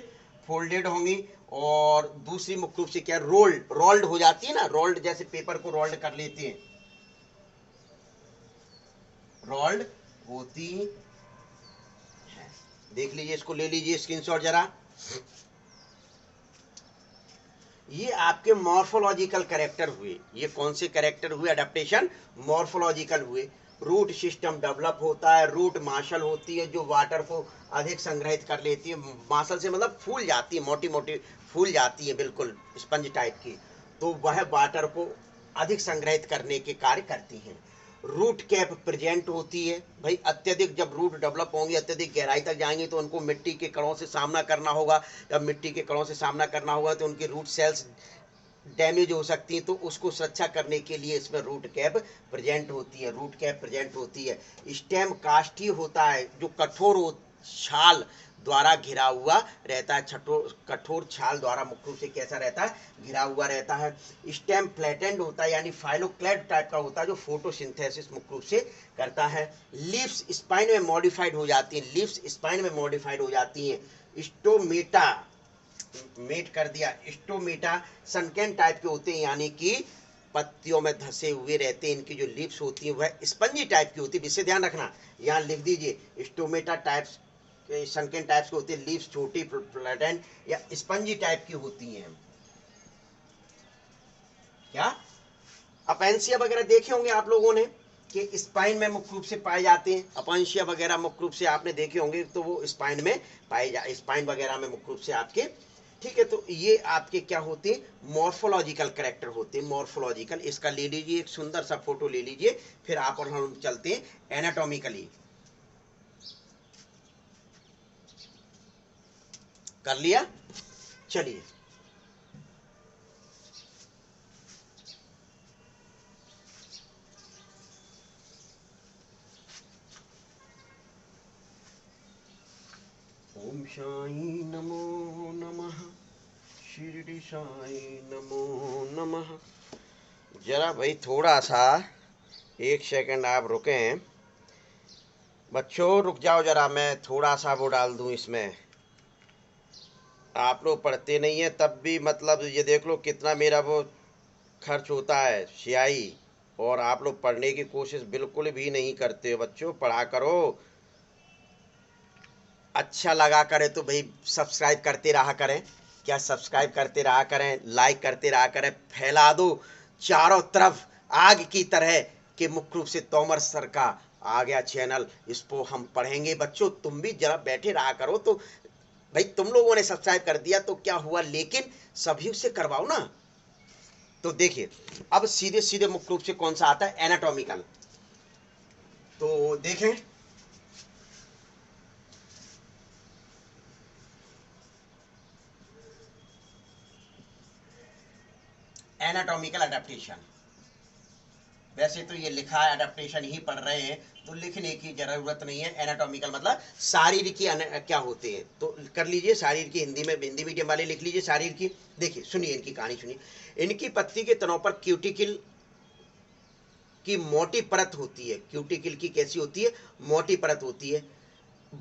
फोल्डेड होंगी। और दूसरी मुख्य रूप से क्या, रोल्ड हो जाती है ना, रोल्ड जैसे पेपर को रोल्ड कर लेते हैं, रोल्ड होती है। देख लीजिए, इसको ले लीजिए स्क्रीनशॉट जरा। ये आपके मॉर्फोलॉजिकल कैरेक्टर हुए। ये कौन से कैरेक्टर हुए? अडेप्टेशन मॉर्फोलॉजिकल हुए। रूट सिस्टम डेवलप होता है, रूट मार्शल होती है जो वाटर को अधिक संग्रहित कर लेती है। मार्शल से मतलब फूल जाती है, मोटी मोटी फूल जाती है, बिल्कुल स्पंज टाइप की। तो वह वाटर को अधिक संग्रहित करने के कार्य करती हैं। रूट कैप प्रेजेंट होती है। भाई अत्यधिक जब रूट डेवलप होंगे, अत्यधिक गहराई तक जाएंगे तो उनको मिट्टी के कणों से सामना करना होगा। जब मिट्टी के कणों से सामना करना होगा तो उनकी रूट सेल्स डैमेज हो सकती है, तो उसको सुरक्षा करने के लिए इसमें रूट कैप प्रेजेंट होती है। रूट कैप प्रेजेंट होती है। स्टेम काष्ठी होता है जो कठोर छाल द्वारा घिरा हुआ रहता है। कठोर छाल द्वारा मुख्य रूप से कैसा रहता है? घिरा हुआ रहता है। स्टेम फ्लैटेंड होता है यानी फाइलोक्लेड टाइप का होता है जो फोटोसिंथेसिस मुख्य रूप से करता है। लीव्स स्पाइन में मॉडिफाइड हो जाती हैं। लीव्स स्पाइन में मॉडिफाइड हो जाती हैं। स्टोमेटा मेट कर दिया। स्टोमेटा सनकेन टाइप के होते हैं यानी कि पत्तियों में धसे हुए रहते हैं। इनकी जो लीव्स होती हैं वह स्पंजी टाइप की होती है। इससे ध्यान रखना, यहाँ लिख दीजिए स्टोमेटा टाइप्स, सनकेन टाइप्स के होते हैं। लीव्स छोटी फ्लैटेंड या स्पंजी टाइप की होती हैं। क्या अपेंसिया वगैरह देखे होंगे आप लोगों ने कि स्पाइन में मुख्य रूप से पाए जाते हैं। अपेंसिया वगैरह मुख्य रूप से आपने देखे होंगे, तो वो स्पाइन में स्पाइन वगैरह में मुख्य रूप से आपके, ठीक है। तो ये आपके क्या होते हैं? मॉर्फोलॉजिकल कैरेक्टर होते हैं। मॉर्फोलॉजिकल, इसका ले लीजिए एक सुंदर सा फोटो ले लीजिए, फिर आप और हम चलते हैं एनाटॉमिकली। कर लिया? चलिए, ओम साई नमो नमः, शिरडी साई नमो नमः। जरा भाई थोड़ा सा 1 सेकंड आप रुकें बच्चों, रुक जाओ जरा, मैं थोड़ा सा वो डाल दूं इसमें। आप लोग पढ़ते नहीं है तब भी, मतलब ये देख लो कितना मेरा वो खर्च होता है स्याही, और आप लोग पढ़ने की कोशिश बिल्कुल भी नहीं करते हो। बच्चों पढ़ा करो। अच्छा लगा करे तो भाई सब्सक्राइब करते रहा करें। क्या सब्सक्राइब करते रहा करें, लाइक करते रहा करें, फैला दो चारों तरफ आग की तरह कि मुख्य रूप से तोमर सर का आ गया चैनल, इसको हम पढ़ेंगे। बच्चों तुम भी जरा बैठे रहा करो। तो भाई तुम लोगों ने सब्सक्राइब कर दिया तो क्या हुआ, लेकिन सभी से करवाओ ना। तो देखिए अब सीधे सीधे मुख्य रूप से कौन सा आता है? एनाटॉमिकल। तो देखें, एनाटॉमिकल अडेप्टेशन। वैसे तो ये लिखा है, अडेप्टेशन ही पढ़ रहे हैं तो लिखने की जरूरत नहीं है। एनाटॉमिकल मतलब शारीरिक क्या होते हैं, तो कर लीजिए शारीर की। हिंदी में, हिंदी मीडियम वाले लिख लीजिए शारीर की। देखिए सुनिए इनकी कहानी सुनिए। इनकी पत्ती के तनों पर क्यूटिकल की मोटी परत होती है। क्यूटिकल की कैसी होती है? मोटी परत होती है।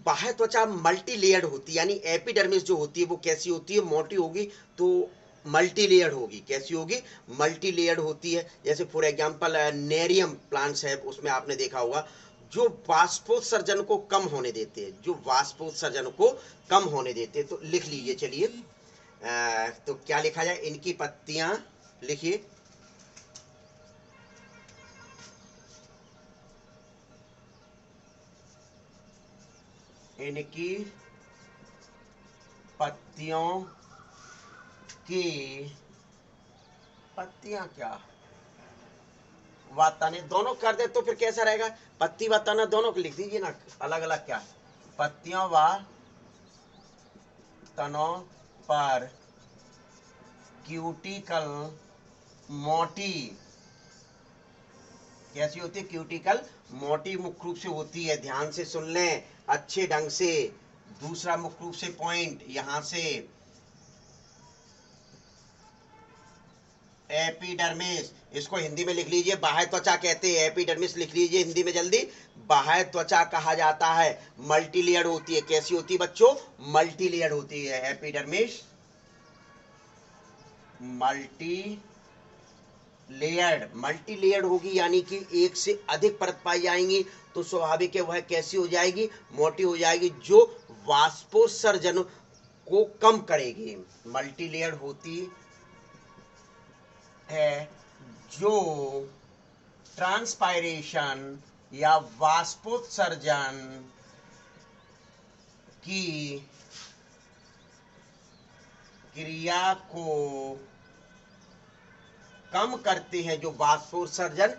बाह्य त्वचा मल्टी लेयर्ड होती है, यानी एपिडर्मिस जो होती है वो कैसी होती है? मोटी होगी तो मल्टी लेयर्ड होगी। कैसी होगी? मल्टी लेयर्ड होती है। जैसे फॉर एग्जांपल नेरियम प्लांट्स है, उसमें आपने देखा होगा जो वाष्पोत्सर्जन को कम होने देते हैं, जो वाष्पोत्सर्जन को कम होने देते हैं। तो लिख लीजिए चलिए, तो क्या लिखा जाए? इनकी पत्तियां लिखिए। इनकी पत्तियों की पत्तियां क्या व तने दोनों कर दे तो फिर कैसा रहेगा? पत्ती व तना दोनों को लिख दीजिए ना, अलग अलग। क्या? पत्तियों व तनों पर क्यूटिकल मोटी, कैसी होती है? क्यूटिकल मोटी मुख्य रूप से होती है। ध्यान से सुन लें अच्छे ढंग से। दूसरा मुख्य रूप से पॉइंट यहां से एपिडर्मिस, इसको हिंदी में लिख लीजिए, बाह्य त्वचा कहते हैं। एपिडर्मिस लिख लीजिए हिंदी में जल्दी, बाह्य त्वचा कहा जाता है। मल्टीलेयर्ड होती है। कैसी होती है बच्चों? मल्टीलेयर्ड होती है एपिडर्मिस, मल्टीलेयर्ड होगी, यानी कि एक से अधिक परत पाई जाएंगी, तो स्वाभाविक है वह कैसी हो जाएगी? मोटी हो जाएगी, जो वाष्पोत्सर्जन को कम करेगी। मल्टीलेयर्ड होती है जो ट्रांसपायरेशन या वाष्पोत्सर्जन की क्रिया को कम करते हैं। जो वाष्पोत्सर्जन,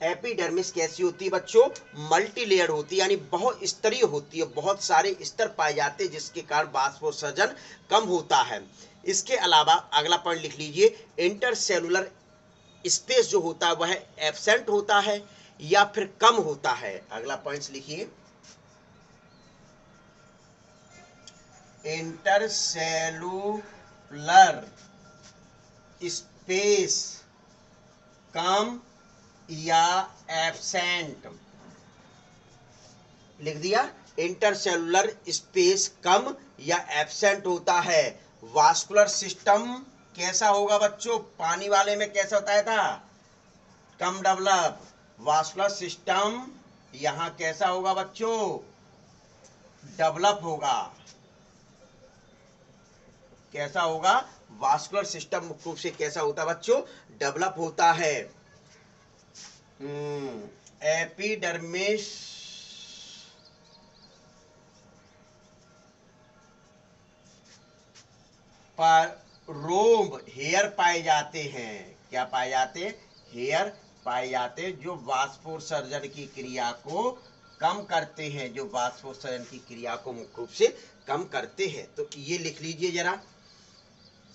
एपिडर्मिस कैसी होती है बच्चों? मल्टीलेयर होती है, यानी बहुत स्तरीय होती है, बहुत सारे स्तर पाए जाते हैं, जिसके कारण वाष्पोत्सर्जन कम होता है। इसके अलावा अगला पॉइंट लिख लीजिए, इंटरसेलुलर स्पेस जो होता है वह एब्सेंट होता है या फिर कम होता है। अगला पॉइंट लिखिए, इंटरसेलुलर स्पेस कम या एब्सेंट। लिख दिया, इंटरसेलुलर स्पेस कम या एब्सेंट होता है। वास्कुलर सिस्टम कैसा होगा बच्चों? पानी वाले में कैसा होता था? कम डेवलप। वास्कुलर सिस्टम यहां कैसा होगा बच्चों? डेवलप होगा। कैसा होगा? वास्कुलर सिस्टम मुख्य रूप से कैसा होता है बच्चों? डेवलप होता है। एपिडर्मिस पर रोम हेयर पाए जाते हैं। क्या पाए जाते हैं? हेयर पाए जाते हैं, जो वाष्पोत्सर्जन की क्रिया को कम करते हैं, जो वाष्पोत्सर्जन की क्रिया को मुख्य रूप से कम करते हैं। तो ये लिख लीजिए जरा,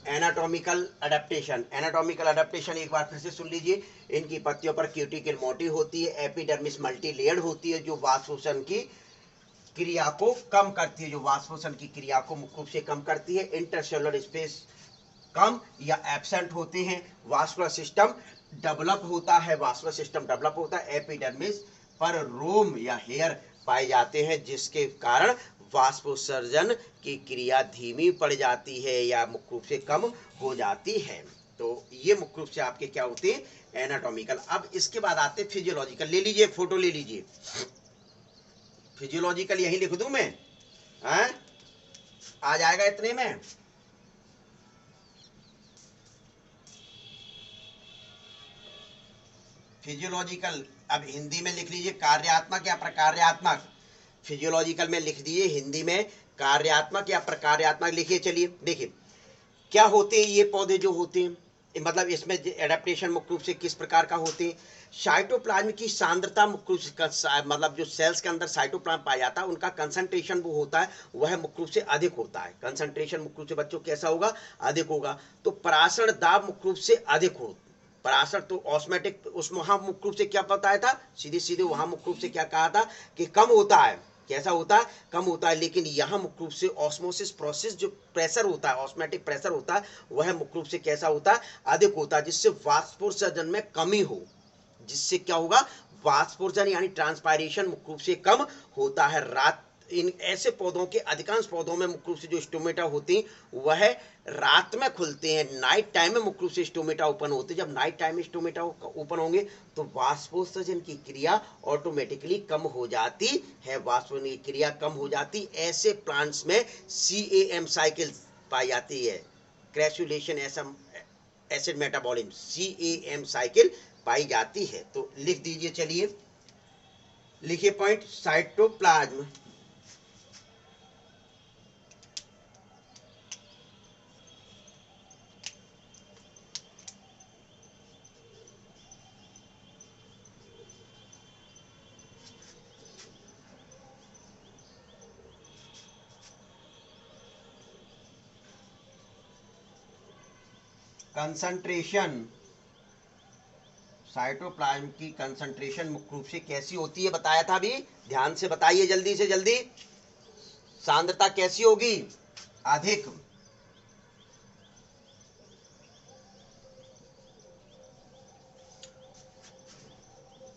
एनाटॉमिकल अडेप्टेशन। एनाटॉमिकल अडेप्टेशन एक बार फिर से सुन लीजिए। इनकी पत्तियों पर क्यूटिकल मोटी होती है। एपिडर्मिस मल्टीलेयर्ड होती है, जो वाष्पोत्सर्जन की क्रिया को कम करती है, जो वाष्पोत्सर्जन की क्रिया को मुख्य रूप से कम करती है। इंटरसेलुलर स्पेस कम या एब्सेंट होते हैं। वास्कुलर सिस्टम डेवलप होता है। वास्कुलर सिस्टम डेवलप होता है। एपिडर्मिस पर रोम या हेयर पाए जाते हैं, जिसके कारण वाष्पोत्सर्जन की क्रिया धीमी पड़ जाती है या मुख्य रूप से कम हो जाती है। तो ये मुख्य रूप से आपके क्या होते हैं? एनाटॉमिकल। अब इसके बाद आते फिजियोलॉजिकल। ले लीजिए, फोटो ले लीजिए। फिजियोलॉजिकल यही लिख दूं मैं? आ जाएगा इतने में? फिजियोलॉजिकल अब हिंदी में लिख लीजिए, कार्यात्मक या प्रकार्यात्मक। फिजियोलॉजिकल में लिख दिए हिंदी में, कार्यात्मक या प्रकार्यात्मक लिखिए। चलिए देखिए क्या होते हैं ये पौधे जो होते हैं, मतलब इसमें एडेप्टेशन मुख्य रूप से किस प्रकार का होते हैं। साइटोप्लाज्म की सांद्रता मुख्य रूप से, मतलब जो सेल्स के अंदर साइटोप्लाज्म पाया जाता है, उनका कंसंट्रेशन वो होता है, वह मुख्य रूप से अधिक होता है। कंसंट्रेशन मुख्य रूप से बच्चों कैसा होगा? अधिक होगा। तो पराशर दाब मुख्य रूप से अधिक हो। पराशर तो ऑस्मेटिक, उसमें वहां मुख्य रूप से क्या बताया था? सीधे सीधे वहां मुख्य रूप से क्या कहा था कि कम होता है। कैसा होता है? कम होता है। लेकिन यहाँ मुख्य रूप से ऑस्मोसिस प्रोसेस, जो प्रेशर होता है, ऑस्मेटिक प्रेशर होता है, वह मुख्य रूप से कैसा होता है? अधिक होता है, जिससे वाष्पोत्सर्जन में कमी हो। जिससे क्या होगा? वाष्पोत्सर्जन यानी ट्रांसपायरेशन मुख्य रूप से कम होता है। रात इन ऐसे पौधों के, अधिकांश पौधों में मुख्य रूप से जो स्टोमेटा होती हैं वह रात में खुलते हैं। नाइट टाइम में मुख्य रूप से स्टोमेटा ओपन होते हैं। जब नाइट टाइम में स्टोमेटा ओपन होंगे तो वाष्पोत्सर्जन की क्रिया ऑटोमेटिकली कम हो जाती है। वाष्पोत्सर्जन की क्रिया कम हो जाती, ऐसे प्लांट्स में CAM साइकिल पाई जाती है। क्रैसुलेशन एसिड मेटाबॉलिज्म, CAM साइकिल पाई जाती है। तो लिख दीजिए, चलिए लिखिए पॉइंट, साइटोप्लाज्म कंसंट्रेशन, साइटोप्लाज्म की कंसंट्रेशन मुख्य रूप से कैसी होती है बताया था अभी, ध्यान से बताइए जल्दी से जल्दी। सांद्रता कैसी होगी? अधिक।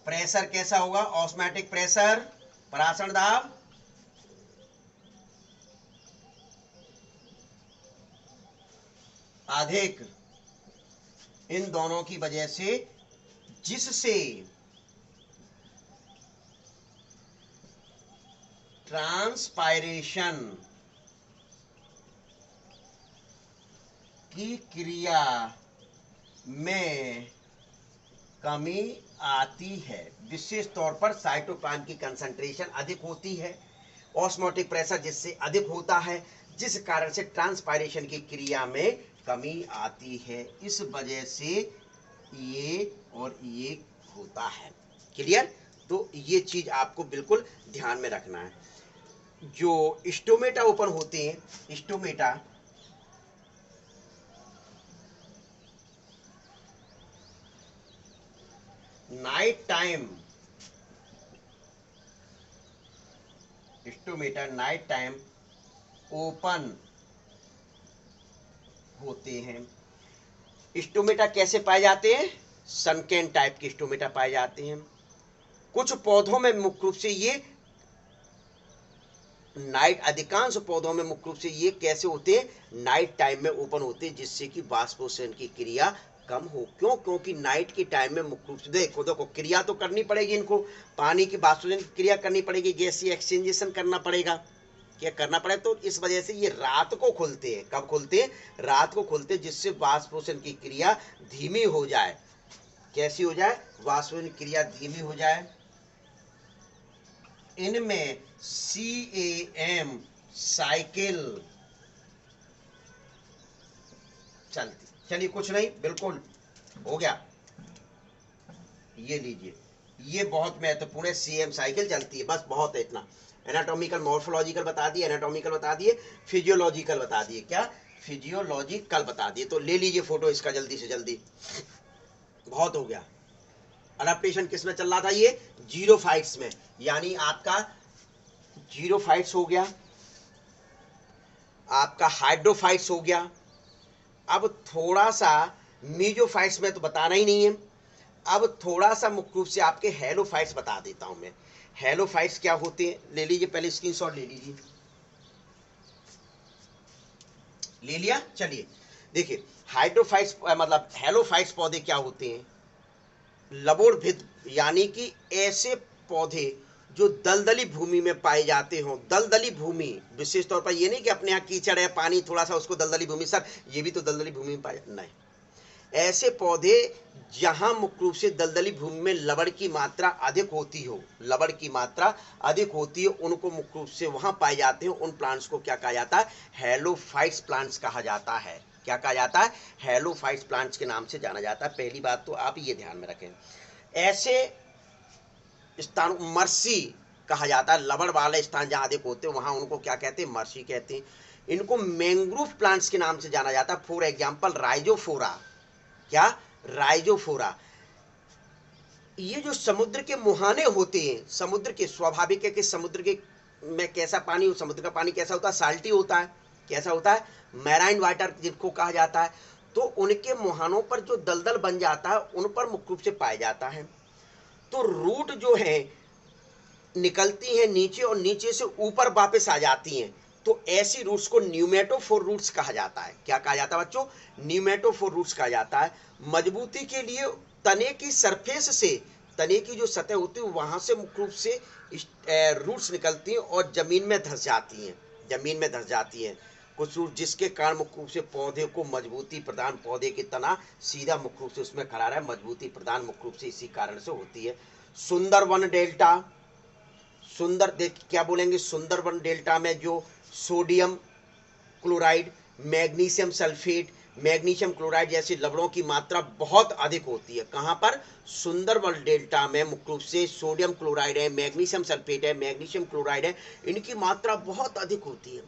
प्रेशर कैसा होगा? ऑस्मोटिक प्रेशर, परासरण दाब अधिक। इन दोनों की वजह से जिससे ट्रांसपायरेशन की क्रिया में कमी आती है। विशेष तौर पर साइटोकाइन की कंसंट्रेशन अधिक होती है, ऑस्मोटिक प्रेशर जिससे अधिक होता है, जिस कारण से ट्रांसपायरेशन की क्रिया में कमी आती है। इस वजह से ये और ये होता है। क्लियर? तो ये चीज आपको बिल्कुल ध्यान में रखना है। जो स्टोमेटा ओपन होते हैं, stomata night time, stomata night time open होते हैं। स्टोमेटा कैसे पाए जाते हैं? सनकेन टाइप के स्टोमेटा पाए जाते हैं। कुछ पौधों में मुख्य रूप से ये नाइट, अधिकांश पौधों में मुख्य रूप से ये कैसे होते हैं? नाइट टाइम में ओपन होते हैं, जिससे कि वाष्पोषण की क्रिया कम हो। क्यों? क्योंकि नाइट के टाइम में मुख्य रूप से देखो क्रिया तो करनी पड़ेगी, इनको पानी की वाष्पोषण की क्रिया करनी पड़ेगी, गैसीय एक्सचेंजेशन करना पड़ेगा, क्या करना पड़ेगा। तो इस वजह से ये रात को खुलते हैं। कब खुलते हैं? रात को खुलते हैं, जिससे वाष्पोषण की क्रिया धीमी हो जाए। कैसी हो जाए? वाष्पोषण की क्रिया धीमी हो जाए। इनमें CAM साइकिल चलती। चलिए कुछ नहीं, बिल्कुल हो गया। ये लीजिए, ये बहुत महत्वपूर्ण है। CAM साइकिल चलती है, बस बहुत है इतना। एनाटॉमिकल मॉर्फोलॉजिकल बता दिए, एनाटॉमिकल बता दिए, फिजियोलॉजिकल बता दिए। क्या? फिजियोलॉजिकल बता दिए। तो ले लीजिए फोटो इसका जल्दी से जल्दी, बहुत हो गया। अडैप्टेशन किस में चल रहा था? ये जीरोफाइट्स में, यानी आपका जीरोफाइट्स हो गया, आपका हाइड्रोफाइट्स हो गया। अब थोड़ा सा मीजोफाइट्स में तो बताना ही नहीं है। अब थोड़ा सा मुख्य रूप से आपके हेलोफाइट्स बता देता हूं मैं। हेलोफाइट्स क्या होते हैं? ले लीजिए, पहले स्क्रीनशॉट ले लीजिए। ले लिया? चलिए देखिए, हाइड्रोफाइट्स मतलब हेलोफाइट्स पौधे क्या होते हैं? लवोर्भिद, यानी कि ऐसे पौधे जो दलदली भूमि में पाए जाते हो। दलदली भूमि, विशेष तौर पर ये नहीं कि अपने यहाँ कीचड़ है, पानी थोड़ा सा, उसको दलदली भूमि, सर ये भी तो दलदली भूमि में पाए, नहीं। ऐसे पौधे जहां मुख्य रूप से दलदली भूमि में लवण की मात्रा अधिक होती हो, लवण की मात्रा अधिक होती है, उनको मुख्य रूप से वहां पाए जाते हैं। उन प्लांट्स को क्या कहा जाता है? हेलोफाइट्स प्लांट्स कहा जाता है। क्या कहा जाता है? हेलोफाइट्स प्लांट्स के नाम से जाना जाता है। पहली बात तो आप ये ध्यान में रखें। ऐसे स्थान मर्सी कहा जाता है। लवण वाले स्थान जहां अधिक होते हैं वहां उनको क्या कहते हैं? मर्सी कहते हैं। इनको मैंग्रोव प्लांट्स के नाम से जाना जाता है। For example Rhizophora. क्या? राइजोफोरा। ये जो समुद्र के मुहाने होते हैं, समुद्र के, स्वाभाविक है कि समुद्र के में कैसा पानी हो, समुद्र का पानी कैसा होता है? साल्टी होता है। कैसा होता है? मैराइन वाटर जिनको कहा जाता है। तो उनके मुहानों पर जो दलदल बन जाता है, उन पर मुख्य रूप से पाया जाता है। तो रूट जो है निकलती हैं नीचे और नीचे से ऊपर वापस आ जाती हैं। तो ऐसी रूट्स को न्यूमेटोफोर रूट्स कहा जाता है। क्या कहा जाता है बच्चों? न्यूमेटोफोर रूट्स कहा जाता है। मजबूती के लिए तने की सरफेस से, तने की जो सतह होती है वहां से मुख्य रूप से रूट्स निकलती हैं और जमीन में धंस जाती हैं। जमीन में धंस जाती हैं कुछ रूट, जिसके कारण मुख्य रूप से पौधे को मजबूती प्रदान, पौधे की तना सीधा मुख्य रूप से उसमें खड़ा रहे, मजबूती प्रदान मुख्य रूप से इसी कारण से होती है। सुंदरवन डेल्टा, सुंदर देख क्या बोलेंगे? सुंदरवन डेल्टा में जो sodium chloride, magnesium sulphate, magnesium chloride जैसे लवणों की मात्रा बहुत अधिक होती है। कहां पर? सुंदरवन डेल्टा में मुख्य रूप से सोडियम क्लोराइड है, मैग्नीशियम सल्फेट है, मैग्नीशियम क्लोराइड है, इनकी मात्रा बहुत अधिक होती है।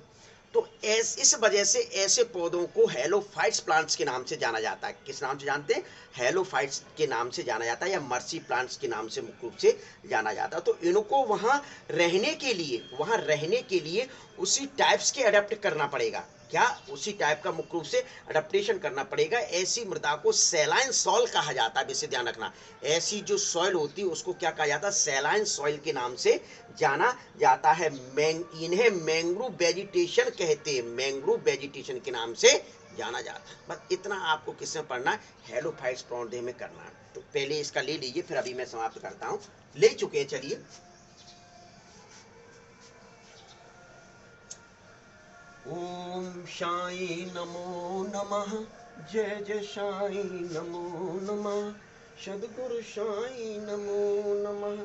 तो इस वजह से ऐसे पौधों को हेलोफाइट्स प्लांट्स के नाम से जाना जाता है। किस नाम से जानते हैं? हेलोफाइट्स के नाम से जाना जाता है, या मर्सी प्लांट्स के नाम से मुख्य रूप से जाना जाता है। तो इनको वहां रहने के लिए उसी टाइप्स के अडेप्ट करना पड़ेगा। क्या? उसी टाइप का मुख्य रूप से अडेप्टेशन करना पड़ेगा। ऐसी मृदा को सैलाइन सॉइल कहा जाता है, इसे ध्यान रखना। ऐसी जो सॉइल होती है उसको क्या कहा जाता है? सैलाइन सॉइल के नाम से जाना जाता है। इन्हें मैंग्रोव वेजिटेशन कहते हैं, मैंग्रोव वेजिटेशन के नाम से जाना जाता है। बस इतना आपको किसमें पढ़ना है? हेलोफाइट्स पौधे में करना है। तो पहले इसका ले लीजिए, फिर अभी मैं समाप्त करता हूं। ले चुके हैं, चलिए। ओम साई नमो नमः, जय जय साई नमो नमः, सद्गुरु साई नमो नमः,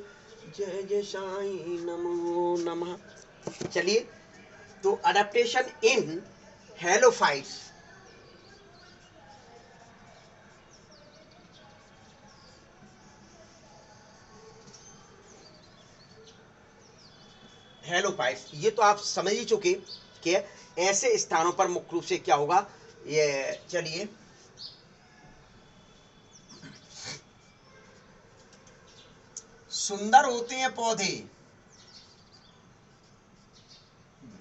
जय जय साई नमो नमः। चलिए, तो अडेप्टेशन इन हेलोफाइट्स। हेलोफाइट्स ये तो आप समझ ही चुके कि ऐसे स्थानों पर मुख्य रूप से क्या होगा। ये चलिए, सुंदर होते हैं पौधे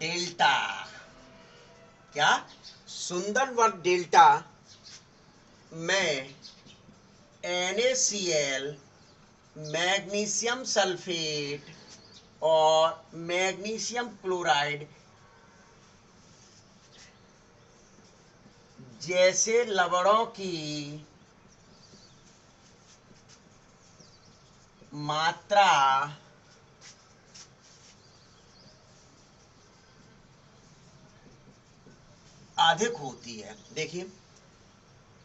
डेल्टा। क्या? सुंदर वन डेल्टा में NaCl, मैग्नीशियम सल्फेट और मैग्नीशियम क्लोराइड जैसे लवणों की मात्रा अधिक होती है। देखिए,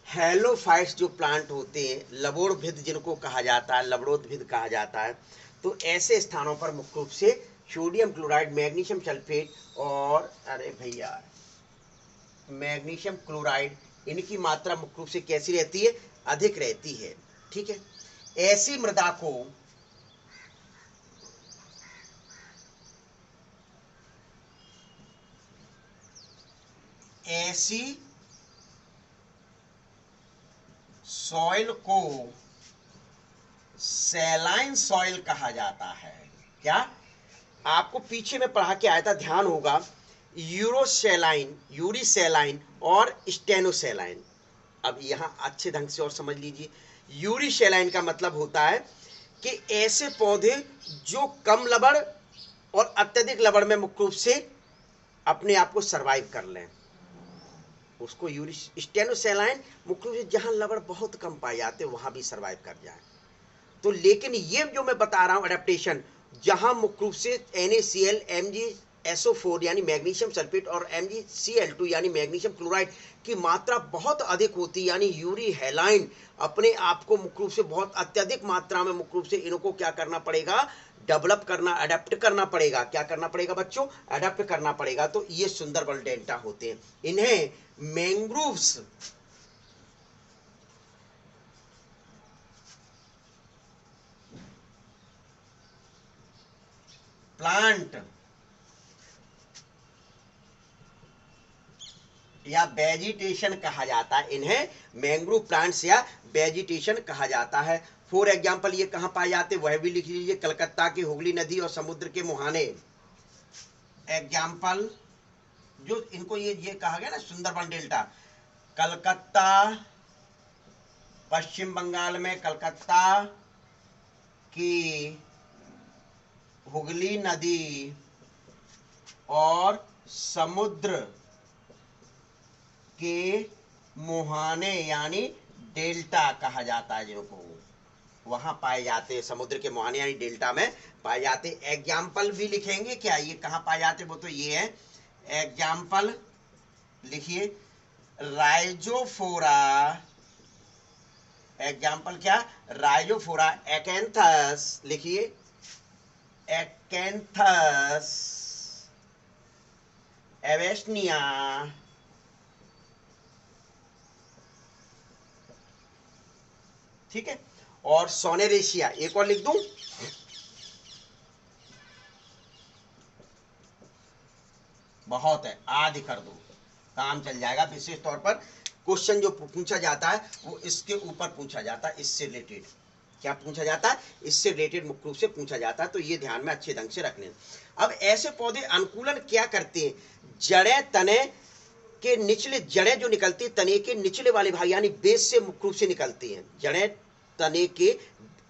हेलोफाइट्स जो प्लांट होते हैं, लवणोद्भिद जिनको कहा जाता है, लवणोद्भिद कहा जाता है, तो ऐसे स्थानों पर मुख्य रूप से सोडियम क्लोराइड, मैग्नीशियम सल्फेट और अरे भैया मैग्नीशियम क्लोराइड, इनकी मात्रा मुख्य रूप से कैसी रहती है? अधिक रहती है। ठीक है। ऐसी मृदा को ऐसी सॉइल को सैलाइन सॉइल कहा जाता है। क्या? आपको पीछे में पढ़ा के आया था, ध्यान होगा, यूरोसैलाइन, यूरिसैलाइन और स्टेनोसैलाइन। अब यहां अच्छे ढंग से और समझ लीजिए। यूरिसैलाइन का मतलब होता है कि ऐसे पौधे जो कम लवण और अत्यधिक लवण में मुख्य रूप से अपने आप को सरवाइव कर लें, उसको स्टेनोसैलाइन मुख्य रूप से जहां लवण बहुत कम पाए जाते हैं वहां भी सरवाइव कर जाए। तो लेकिन ये जो मैं बता रहा हूं अडेप्टेशन, जहां मुख्य रूप से NaCl, MgSO4 यानी मैग्नीशियम सल्फेट और MgCl2 यानी मैग्नीशियम क्लोराइड की मात्रा बहुत अधिक होती है, यानी यूरी हैलाइन अपने आप को मुख्य रूप से बहुत अत्यधिक मात्रा में मुख्य रूप से इनको क्या करना पड़ेगा? डेवलप करना, अडेप्ट करना पड़ेगा। क्या करना पड़ेगा बच्चों? अडेप्ट करना पड़ेगा। तो ये सुंदरबन डेल्टा होते हैं। इन्हें मैंग्रोव्स प्लांट या वेजिटेशन कहा जाता है। इन्हें मैंग्रोव प्लांट्स या वेजिटेशन कहा जाता है। फॉर एग्जाम्पल ये कहाँ पाए जाते हैं वह भी लिख लीजिए। कलकत्ता की हुगली नदी और समुद्र के मुहाने। एग्जाम्पल जो इनको ये कहा गया ना सुंदरबन डेल्टा, कलकत्ता, पश्चिम बंगाल में कलकत्ता की हुगली नदी और समुद्र के मुहाने यानी डेल्टा कहा जाता है, जिनको वहां पाए जाते हैं। समुद्र के मुहाने यानी डेल्टा में पाए जाते। एग्जाम्पल भी लिखेंगे क्या? ये कहाँ पाए जाते? वो तो ये है। एग्जाम्पल लिखिए, राइजोफोरा। एग्जाम्पल क्या? राइजोफोरा एकैंथस। लिखिए, एकैंथस एवेस्निया, ठीक है, और सोनेरेशिया। एक और लिख दूं, बहुत है, आधे कर दो, काम चल जाएगा। विशेष तौर पर क्वेश्चन जो पूछा जाता है वो इसके ऊपर पूछा जाता है, इससे रिलेटेड। क्या पूछा जाता है? इससे रिलेटेड मुख्य रूप से पूछा जाता है, तो ये ध्यान में अच्छे ढंग से रख लें। अब ऐसे पौधे अनुकूलन क्या करते हैं? जड़ें तने के निचले, जड़ें जो निकलती है तने के निचले वाले भाग यानी बेस से मुख्य रूप से निकलती हैं। जड़ें तने के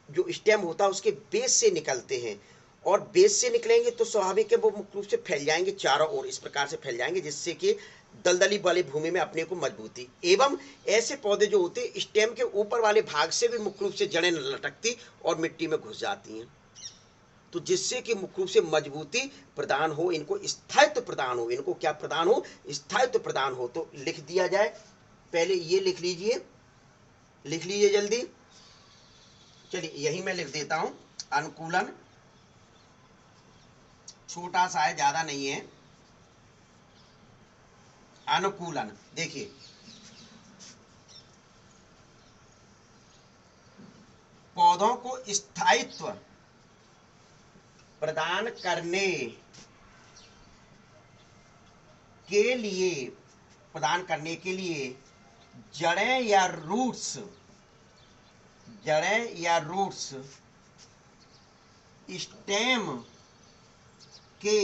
जो स्टेम होता है उसके बेस से निकलते हैं, और बेस से निकलेंगे तो स्वाभाविक है वो मुख्य रूप से फैल जाएंगे चारों ओर, इस प्रकार से फैल जाएंगे जिससे कि दलदली वाली भूमि में अपने को मजबूती। एवं ऐसे पौधे जो होते हैं स्टेम के ऊपर वाले भाग से भी मुख्य रूप से जड़ें लटकती और मिट्टी में घुस जाती हैं, तो जिससे कि मुख्य रूप से मजबूती प्रदान हो, इनको स्थायित्व प्रदान हो। इनको क्या प्रदान हो? स्थायित्व प्रदान हो। तो लिख दिया जाए, पहले ये लिख लीजिए, लिख लीजिए जल्दी। चलिए यही मैं लिख देता हूं, अनुकूलन, छोटा सा है, ज्यादा नहीं है। अनुकूलन, देखिए पौधों को स्थायित्व प्रदान करने के लिए, प्रदान करने के लिए जड़ें या रूट्स, जड़ें या रूट्स स्टेम के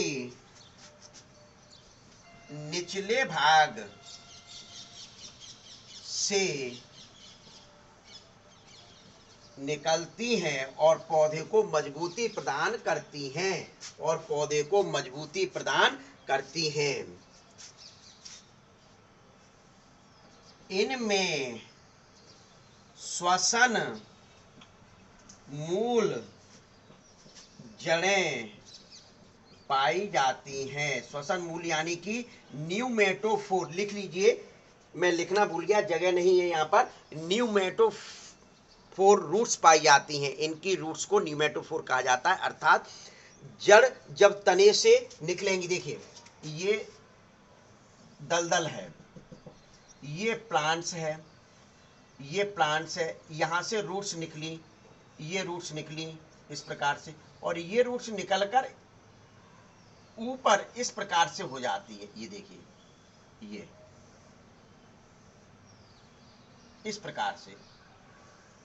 निचले भाग से निकलती हैं और पौधे को मजबूती प्रदान करती हैं, और पौधे को मजबूती प्रदान करती हैं। इनमें श्वसन मूल जड़ें पाई जाती हैं। श्वसन मूल यानी कि न्यूमेटोफोर, लिख लीजिए, मैं लिखना भूल गया, जगह नहीं है यहाँ पर। न्यूमेटोफोर रूट्स पाई जाती हैं, इनकी रूट्स को न्यूमेटोफोर कहा जाता है। अर्थात जड़ जब तने से निकलेंगी, देखिए ये दलदल है, ये प्लांट्स है, ये प्लांट्स है, यहाँ से रूट्स निकली, ये रूट्स निकली इस प्रकार से, और ये रूट्स निकलकर ऊपर इस प्रकार से हो जाती है। ये देखिए, ये इस प्रकार से,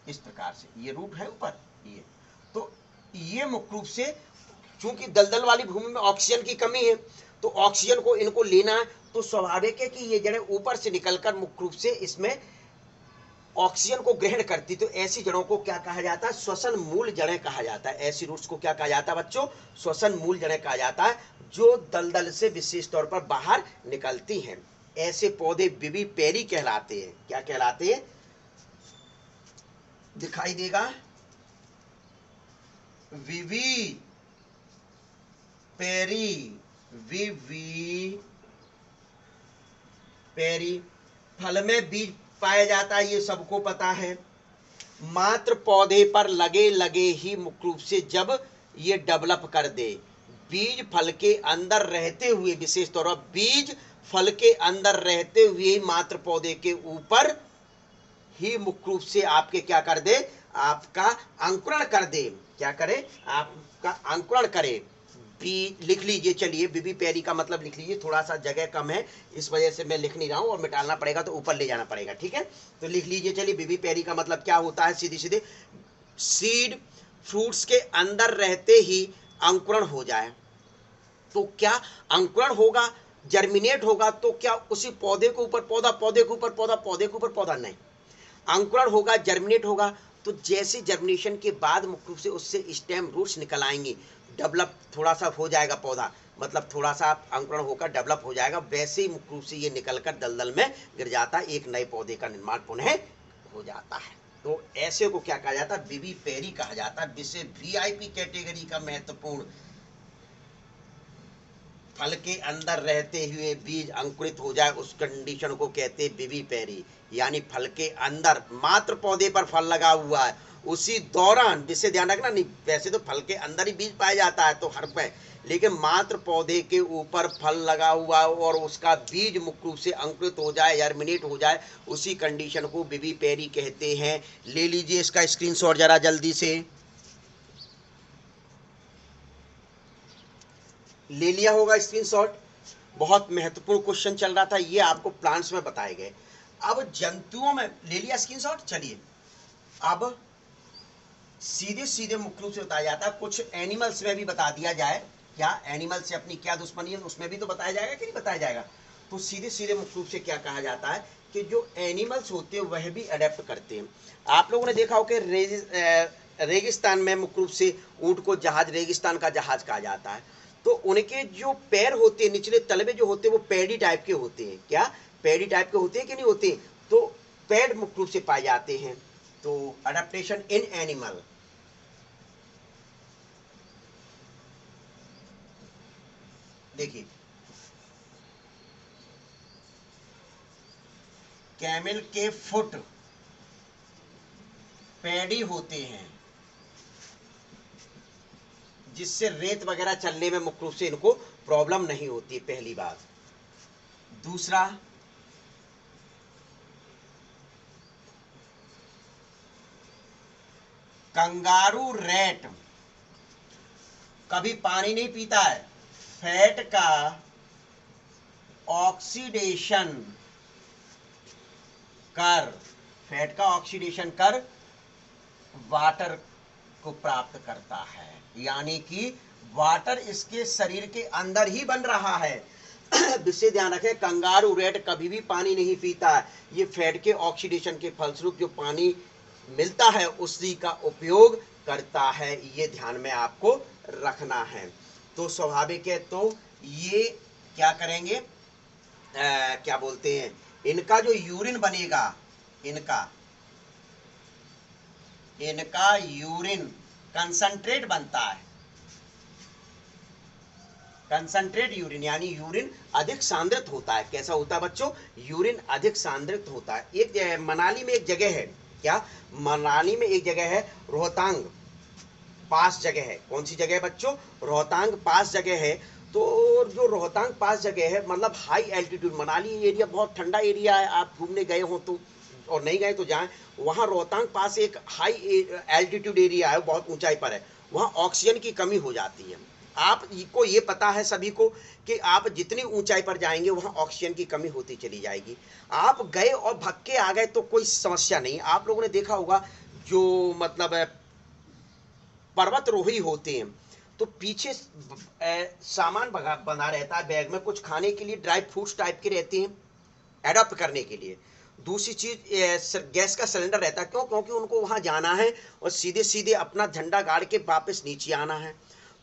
इस प्रकार से ये रूट है ऊपर, ये तो ये मुख्य रूप से, चूंकि दलदल वाली भूमि में ऑक्सीजन की कमी है, तो ऑक्सीजन को इनको लेना है, तो स्वाभाविक है कि ये जड़ें ऊपर से निकलकर मुख्य रूप से इसमें ऑक्सीजन को ग्रहण करती। तो ऐसी जड़ों को क्या कहा जाता है? श्वसन मूल जड़ें कहा जाता है। ऐसी रूट्स को क्या कहा जाता है बच्चों? श्वसन मूल जड़ें कहा जाता है, जो दलदल से विशेष तौर पर बाहर निकलती हैं। ऐसे पौधे विविपेरी कहलाते हैं। क्या कहलाते हैं? दिखाई देगा, विविपेरी, विविपेरी। फल में बीज पाया जाता है, ये सबको पता है। मात्र पौधे पर लगे लगे ही मुख्य रूप से जब ये डेवलप कर दे, बीज फल के अंदर रहते हुए, विशेष तौर पर बीज फल के अंदर रहते हुए मात्र पौधे के ऊपर ही मुख्य रूप से आपके क्या कर दे? आपका अंकुरण कर दे। क्या करे? आपका अंकुरण करे। लिख लीजिए, चलिए विविपेरी का मतलब लिख लीजिए, थोड़ा सा जगह कम है इस वजह से मैं लिख नहीं रहा हूं, और मिटाना पड़ेगा तो ऊपर ले जाना पड़ेगा, ठीक है। तो लिख लीजिए, चलिए विविपेरी का मतलब क्या होता है? सीधे सीधे सीड फ्रूट्स के अंदर रहते ही अंकुरण हो जाए। तो क्या अंकुरण होगा, जर्मिनेट होगा, तो क्या उसी पौधे के ऊपर पौधा, पौधे के ऊपर पौधा, पौधे के ऊपर पौधा? नहीं, अंकुरण होगा, जर्मिनेट होगा। तो जैसे जर्मिनेशन के बाद मुख्य रूप से उससे स्टेम रूट्स निकल आएंगी, डेवलप थोड़ा सा हो जाएगा पौधा, मतलब थोड़ा सा अंकुरण होकर डेवलप हो जाएगा, वैसे ही मुख्य रूप से ये निकलकर दलदल में गिर जाता है, एक नए पौधे का निर्माण पुनः हो जाता है। तो ऐसे को क्या कहा जाता है? विविपेरी कहा जाता है। जिससे वीआईपी कैटेगरी का महत्वपूर्ण, फल के अंदर रहते हुए बीज अंकुरित हो जाए, उस कंडीशन को कहते हैं विविपेरी। यानी फल के अंदर मात्र पौधे पर फल लगा हुआ है, उसी दौरान, जिससे ध्यान रखना, नहीं वैसे तो फल के अंदर ही बीज पाया जाता है तो हर पे, लेकिन मात्र पौधे के ऊपर फल लगा हुआ और उसका बीज मुख्य रूप से अंकुरित हो जाए, जर्मिनेट हो जाए, उसी कंडीशन को विविपेरी कहते हैं। ले लीजिए इसका स्क्रीनशॉट जरा जल्दी से। ले लिया होगा स्क्रीनशॉट। बहुत महत्वपूर्ण क्वेश्चन चल रहा था, ये आपको प्लांट्स में बताए गए। अब जंतुओं में ले लिया स्क्रीनशॉट। चलिए अब सीधे सीधे मुख्य रूप से बताया जाता है, कुछ एनिमल्स में भी बता दिया जाए, क्या एनिमल से अपनी क्या दुश्मनी है उसमें भी तो बताया जाएगा कि नहीं बताया जाएगा। तो सीधे सीधे मुख्य रूप से क्या कहा जाता है कि जो एनिमल्स होते हैं वह भी अडेप्ट करते हैं। आप लोगों ने देखा हो कि रेगिस्तान में मुख्य रूप से ऊंट को जहाज, रेगिस्तान का जहाज कहा जाता है। तो उनके जो पैर होते हैं, निचले तलवे जो होते हैं वो पैडी टाइप के होते हैं। क्या पैडी टाइप के होते हैं कि नहीं होते? तो पैड मुख्य रूप से पाए जाते हैं। तो अडेप्टेशन इन एनिमल, देखिए कैमल के फुट पैडी होते हैं, जिससे रेत वगैरह चलने में मुख्य रूप से इनको प्रॉब्लम नहीं होती, पहली बात। दूसरा, कंगारू रैट कभी पानी नहीं पीता है। फैट का ऑक्सीडेशन कर वाटर को प्राप्त करता है, यानी कि वाटर इसके शरीर के अंदर ही बन रहा है। विशेष ध्यान रखें, कंगारू रैट कभी भी पानी नहीं पीता है। ये फैट के ऑक्सीडेशन के फलस्वरूप जो पानी मिलता है उसी का उपयोग करता है, ये ध्यान में आपको रखना है। तो स्वाभाविक है, तो ये क्या करेंगे, क्या बोलते हैं, इनका जो यूरिन बनेगा, इनका यूरिन कंसंट्रेट बनता है। कंसंट्रेट यूरिन यानी यूरिन अधिक सांद्रित होता है। कैसा होता है बच्चों? यूरिन अधिक सांद्रित होता है। एक मनाली में एक जगह है, क्या मनाली में एक जगह है, रोहतांग पास जगह है। कौन सी जगह है बच्चों? रोहतांग पास जगह है। तो जो रोहतांग पास जगह है, मतलब हाई एल्टीट्यूड, मनाली एरिया बहुत ठंडा एरिया है, आप घूमने गए हो तो, और नहीं गए तो जाएं। वहाँ रोहतांग पास एक हाई एल्टीट्यूड एरिया है, बहुत ऊंचाई पर है। वहाँ ऑक्सीजन की कमी हो जाती है। आपको ये पता है सभी को कि आप जितनी ऊंचाई पर जाएंगे वहाँ ऑक्सीजन की कमी होती चली जाएगी। आप गए और भग के आ गए तो कोई समस्या नहीं। आप लोगों ने देखा होगा जो मतलब पर्वतरोही होते हैं तो पीछे सामान बंधा रहता है बैग में, कुछ खाने के लिए ड्राई फ्रूट्स टाइप के रहते हैं एडॉप्ट करने के लिए। दूसरी चीज गैस का सिलेंडर रहता है। क्यों? क्योंकि उनको वहां जाना है और सीधे सीधे अपना झंडा गाड़ के वापस नीचे आना है।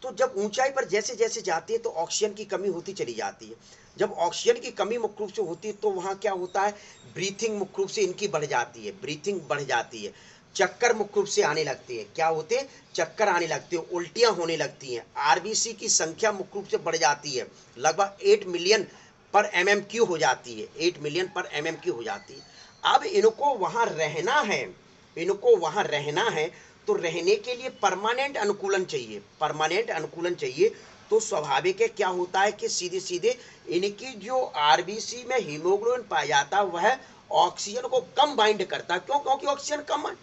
तो जब ऊंचाई पर जैसे जैसे जाती है तो ऑक्सीजन की कमी होती चली जाती है। जब ऑक्सीजन की कमी मुख्य रूप से होती है तो वहां क्या होता है, ब्रीथिंग मुख्य रूप से इनकी बढ़ जाती है, ब्रीथिंग बढ़ जाती है, चक्कर मुख्य रूप से आने लगती है। क्या होते हैं? चक्कर आने लगते हैं, उल्टियां होने लगती हैं, आरबीसी की संख्या मुख्य रूप से बढ़ जाती है, लगभग 8 मिलियन पर MMQ हो जाती है, 8 मिलियन पर MMQ हो जाती है। अब इनको वहां रहना है, इनको वहां रहना है तो रहने के लिए परमानेंट अनुकूलन चाहिए, परमानेंट अनुकूलन चाहिए। तो स्वाभाविक है क्या होता है कि सीधे सीधे इनकी जो आरबीसी में हीमोग्लोबिन पाया जाता है वह ऑक्सीजन को कम बाइंड करता है। क्यों? क्योंकि ऑक्सीजन कम है,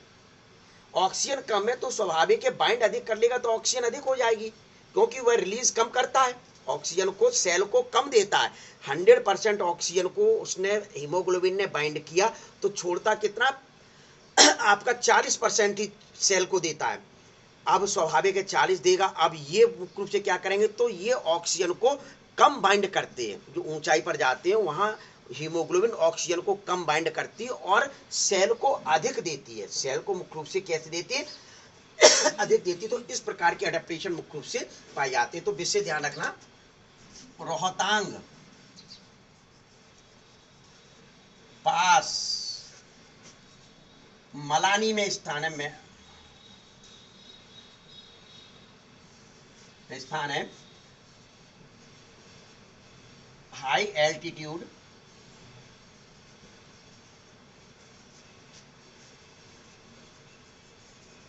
ऑक्सीजन कम है तो स्वाभाविक है बाइंड अधिक कर लेगा तो ऑक्सीजन अधिक हो जाएगी, क्योंकि वह रिलीज कम करता है, ऑक्सीजन को सेल को कम देता है। 100% ऑक्सीजन को उसने हीमोग्लोबिन ने बाइंड किया तो छोड़ता कितना, आपका 40% ही सेल को देता है। अब स्वाभाविक है 40 देगा। अब ये मुख्य रूप से क्या करेंगे, तो ये ऑक्सीजन को कम बाइंड करते हैं। जो ऊंचाई पर जाते हैं वहां हीमोग्लोबिन ऑक्सीजन को कम बाइंड करती है और सेल को अधिक देती है। सेल को मुख्य रूप से कैसे देती है? अधिक देती है। तो इस प्रकार के अडेप्टेशन मुख्य रूप से पाए जाते हैं। तो विशेष ध्यान रखना, रोहतांग पास मलानी में स्थान है हाई एल्टीट्यूड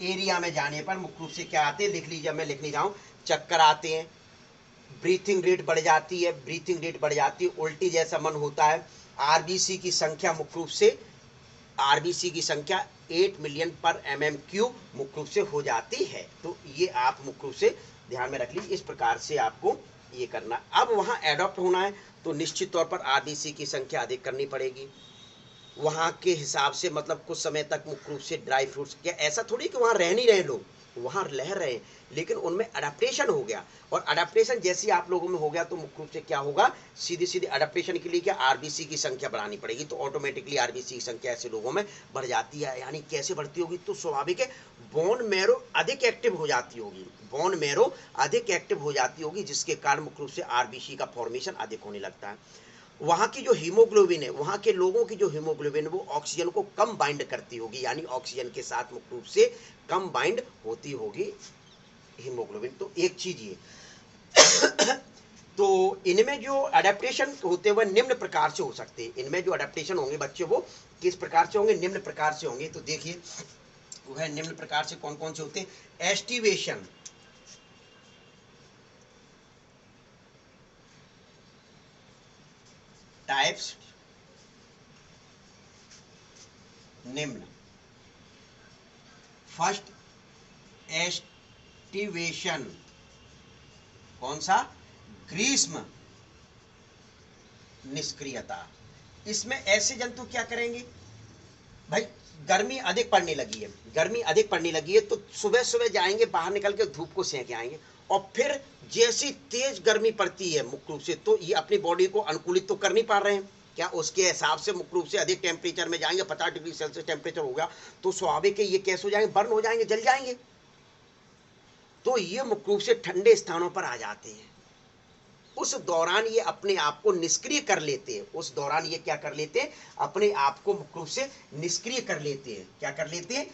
एरिया में जाने पर मुख्य रूप से क्या आते हैं, लिख लीजिए, मैं लिखने जाऊं, चक्कर आते हैं, ब्रीथिंग रेट बढ़ जाती है, ब्रीथिंग रेट बढ़ जाती है, उल्टी जैसा मन होता है, आरबीसी की संख्या मुख्य रूप से, आरबीसी की संख्या 8 मिलियन पर MMQ मुख्य रूप से हो जाती है। तो ये आप मुख्य रूप से ध्यान में रख लीजिए। इस प्रकार से आपको ये करना। अब वहाँ एडॉप्ट होना है तो निश्चित तौर पर आरबीसी की संख्या अधिक करनी पड़ेगी। वहाँ के हिसाब से मतलब कुछ समय तक मुख्य रूप से ड्राई फ्रूट्स, क्या ऐसा थोड़ी कि वहाँ रह नहीं रहे लोग, वहाँ रह रहे हैं, लेकिन उनमें अडेप्टेशन हो गया। और अडेप्टेशन जैसे आप लोगों में हो गया तो मुख्य रूप से क्या होगा, सीधे सीधे अडेप्टेशन के लिए क्या आरबीसी की संख्या बढ़ानी पड़ेगी, तो ऑटोमेटिकली आरबीसी की संख्या ऐसे लोगों में बढ़ जाती है। यानी कैसे बढ़ती होगी, तो स्वाभाविक है बोन मैरो अधिक एक्टिव हो जाती होगी, बोन मैरो अधिक एक्टिव हो जाती होगी, जिसके कारण मुख्य रूप से आरबीसी का फॉर्मेशन अधिक होने लगता है। वहाँ की जो हीमोग्लोबिन है, वहाँ के लोगों की जो हीमोग्लोबिन है वो ऑक्सीजन को कम बाइंड करती होगी, यानी ऑक्सीजन के साथ मुख्य रूप से कम बाइंड होती होगी हीमोग्लोबिन। तो एक चीज ये तो इनमें जो अडेप्टेशन होते हुए निम्न प्रकार से हो सकते हैं, इनमें जो अडेप्टेशन होंगे बच्चों वो किस प्रकार से होंगे, निम्न प्रकार से होंगे। तो देखिए वह निम्न प्रकार से कौन कौन से होते हैं। एस्टिवेशन, टाइप्स निम्न। फर्स्ट एस्टिवेशन, कौन सा, ग्रीष्म निष्क्रियता। इसमें ऐसे जंतु क्या करेंगे भाई, गर्मी अधिक पड़ने लगी है, गर्मी अधिक पड़ने लगी है तो सुबह सुबह जाएंगे बाहर निकल के धूप को सेंक आएंगे, और फिर जैसी तेज गर्मी पड़ती है मुख्य रूप से तो ये अपनी बॉडी को अनुकूलित तो कर नहीं पा रहे हैं, क्या उसके हिसाब से मुख्य रूप से अधिक टेम्परेचर में जाएंगे, 50 डिग्री सेल्सियस टेम्परेचर हो गया तो स्वाभाविक है ये कैसे हो जाएंगे, बर्न हो जाएंगे, जल जाएंगे। तो ये मुख्य रूप से ठंडे स्थानों पर आ जाते हैं। उस दौरान ये अपने आप को निष्क्रिय कर लेते हैं, उस दौरान ये क्या कर लेते हैं, अपने आप को मुख्य रूप से निष्क्रिय कर लेते हैं। क्या कर लेते हैं,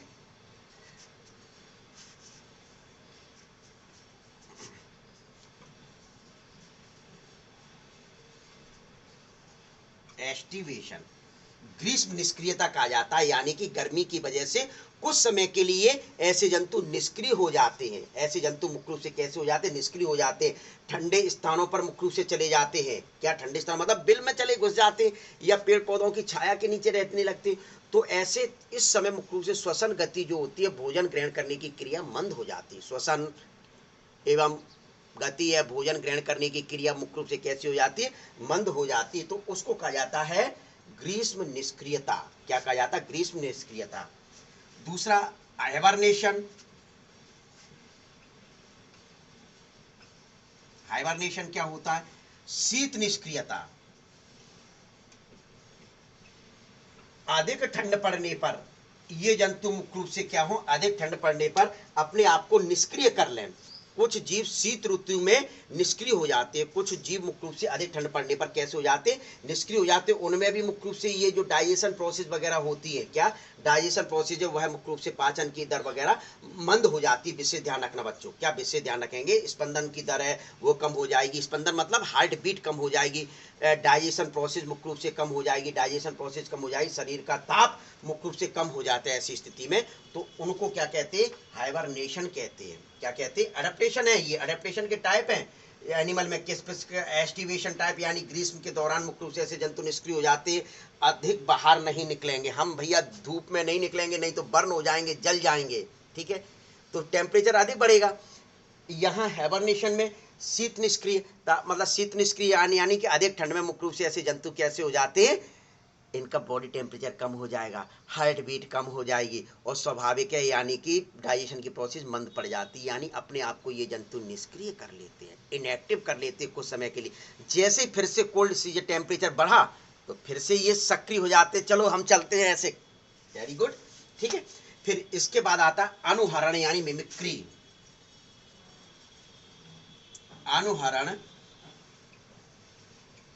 एस्टिवेशन, ग्रीष्म निष्क्रियता कहा जाता है, यानी कि गर्मी की वजह से कुछ समय के लिए ऐसे जंतु निष्क्रिय हो जाते हैं। ऐसे जंतु मुख्य रूप से कैसे हो जाते हैं, निष्क्रिय हो जाते हैं, ठंडे स्थानों पर मुख्य रूप से चले जाते हैं। क्या ठंडे स्थान मतलब बिल में चले घुस जाते हैं या पेड़ पौधों की छाया के नीचे रहने लगते। तो ऐसे इस समय मुख्य रूप से श्वसन गति जो होती है, भोजन ग्रहण करने की क्रिया मंद हो जाती है। श्वसन एवं गति है, भोजन ग्रहण करने की क्रिया मुख्य रूप से कैसी हो जाती है, मंद हो जाती है। तो उसको कहा जाता है ग्रीष्म निष्क्रियता। क्या कहा जाता है, ग्रीष्म निष्क्रियता। दूसरा हाइबरनेशन, हाइबरनेशन क्या होता है, शीत निष्क्रियता। अधिक ठंड पड़ने पर ये जंतु मुख्य रूप से क्या हो, अधिक ठंड पड़ने पर अपने आप को निष्क्रिय कर लें। कुछ जीव शीत ऋतु में निष्क्रिय हो जाते हैं, कुछ जीव मुख्य रूप से अधिक ठंड पड़ने पर कैसे हो जाते हैं, निष्क्रिय हो जाते हैं। उनमें भी मुख्य रूप से ये जो डाइजेशन प्रोसेस वगैरह होती है, क्या डाइजेशन प्रोसेस है वह मुख्य रूप से पाचन की दर वगैरह मंद हो जाती है। विशेष ध्यान रखना बच्चों, क्या विशेष ध्यान रखेंगे, स्पंदन की दर है वो कम हो जाएगी, स्पंदन मतलब हार्ट बीट कम हो जाएगी, डाइजेशन प्रोसेस मुख्य रूप से कम हो जाएगी, डाइजेशन प्रोसेस कम हो जाएगी, शरीर का ताप मुख्य रूप से कम हो जाता है ऐसी स्थिति में। तो उनको क्या कहते हैं, हाइबरनेशन कहते हैं। क्या कहते हैं, अडेप्टेशन है, ये अडेप्टेशन के टाइप हैं एनिमल में। किस एस्टिवेशन टाइप, यानी ग्रीष्म के दौरान मुख्य रूप से ऐसे जंतु निष्क्रिय हो जाते हैं, अधिक बाहर नहीं निकलेंगे, हम भैया धूप में नहीं निकलेंगे, नहीं तो बर्न हो जाएंगे, जल जाएंगे, ठीक है, तो टेम्परेचर अधिक बढ़ेगा। यहाँ हाइबरनेशन में शीत निष्क्रियता मतलब शीत निष्क्रिय यानी कि अधिक ठंड में मुख्य रूप से ऐसे जंतु कैसे हो जाते हैं, इनका बॉडी टेम्परेचर कम हो जाएगा, हार्ट बीट कम हो जाएगी, और स्वाभाविक है यानी कि डाइजेशन की प्रोसेस मंद पड़ जाती है, यानी अपने आप को ये जंतु निष्क्रिय कर लेते हैं, इनएक्टिव कर लेते हैं कुछ समय के लिए। जैसे फिर से कोल्ड सी टेम्परेचर बढ़ा तो फिर से ये सक्रिय हो जाते, चलो हम चलते हैं ऐसे, वेरी गुड, ठीक है। फिर इसके बाद आता अनुहरण यानी मिमिक्री। अनुहरण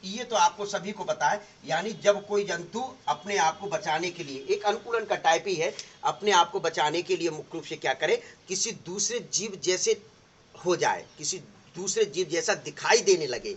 ये तो आपको सभी को पता है, यानी जब कोई जंतु अपने आप को बचाने के लिए, एक अनुकूलन का टाइप ही है, अपने आप को बचाने के लिए मुख्य रूप से क्या करे, किसी दूसरे जीव जैसे हो जाए, किसी दूसरे जीव जैसा दिखाई देने लगे,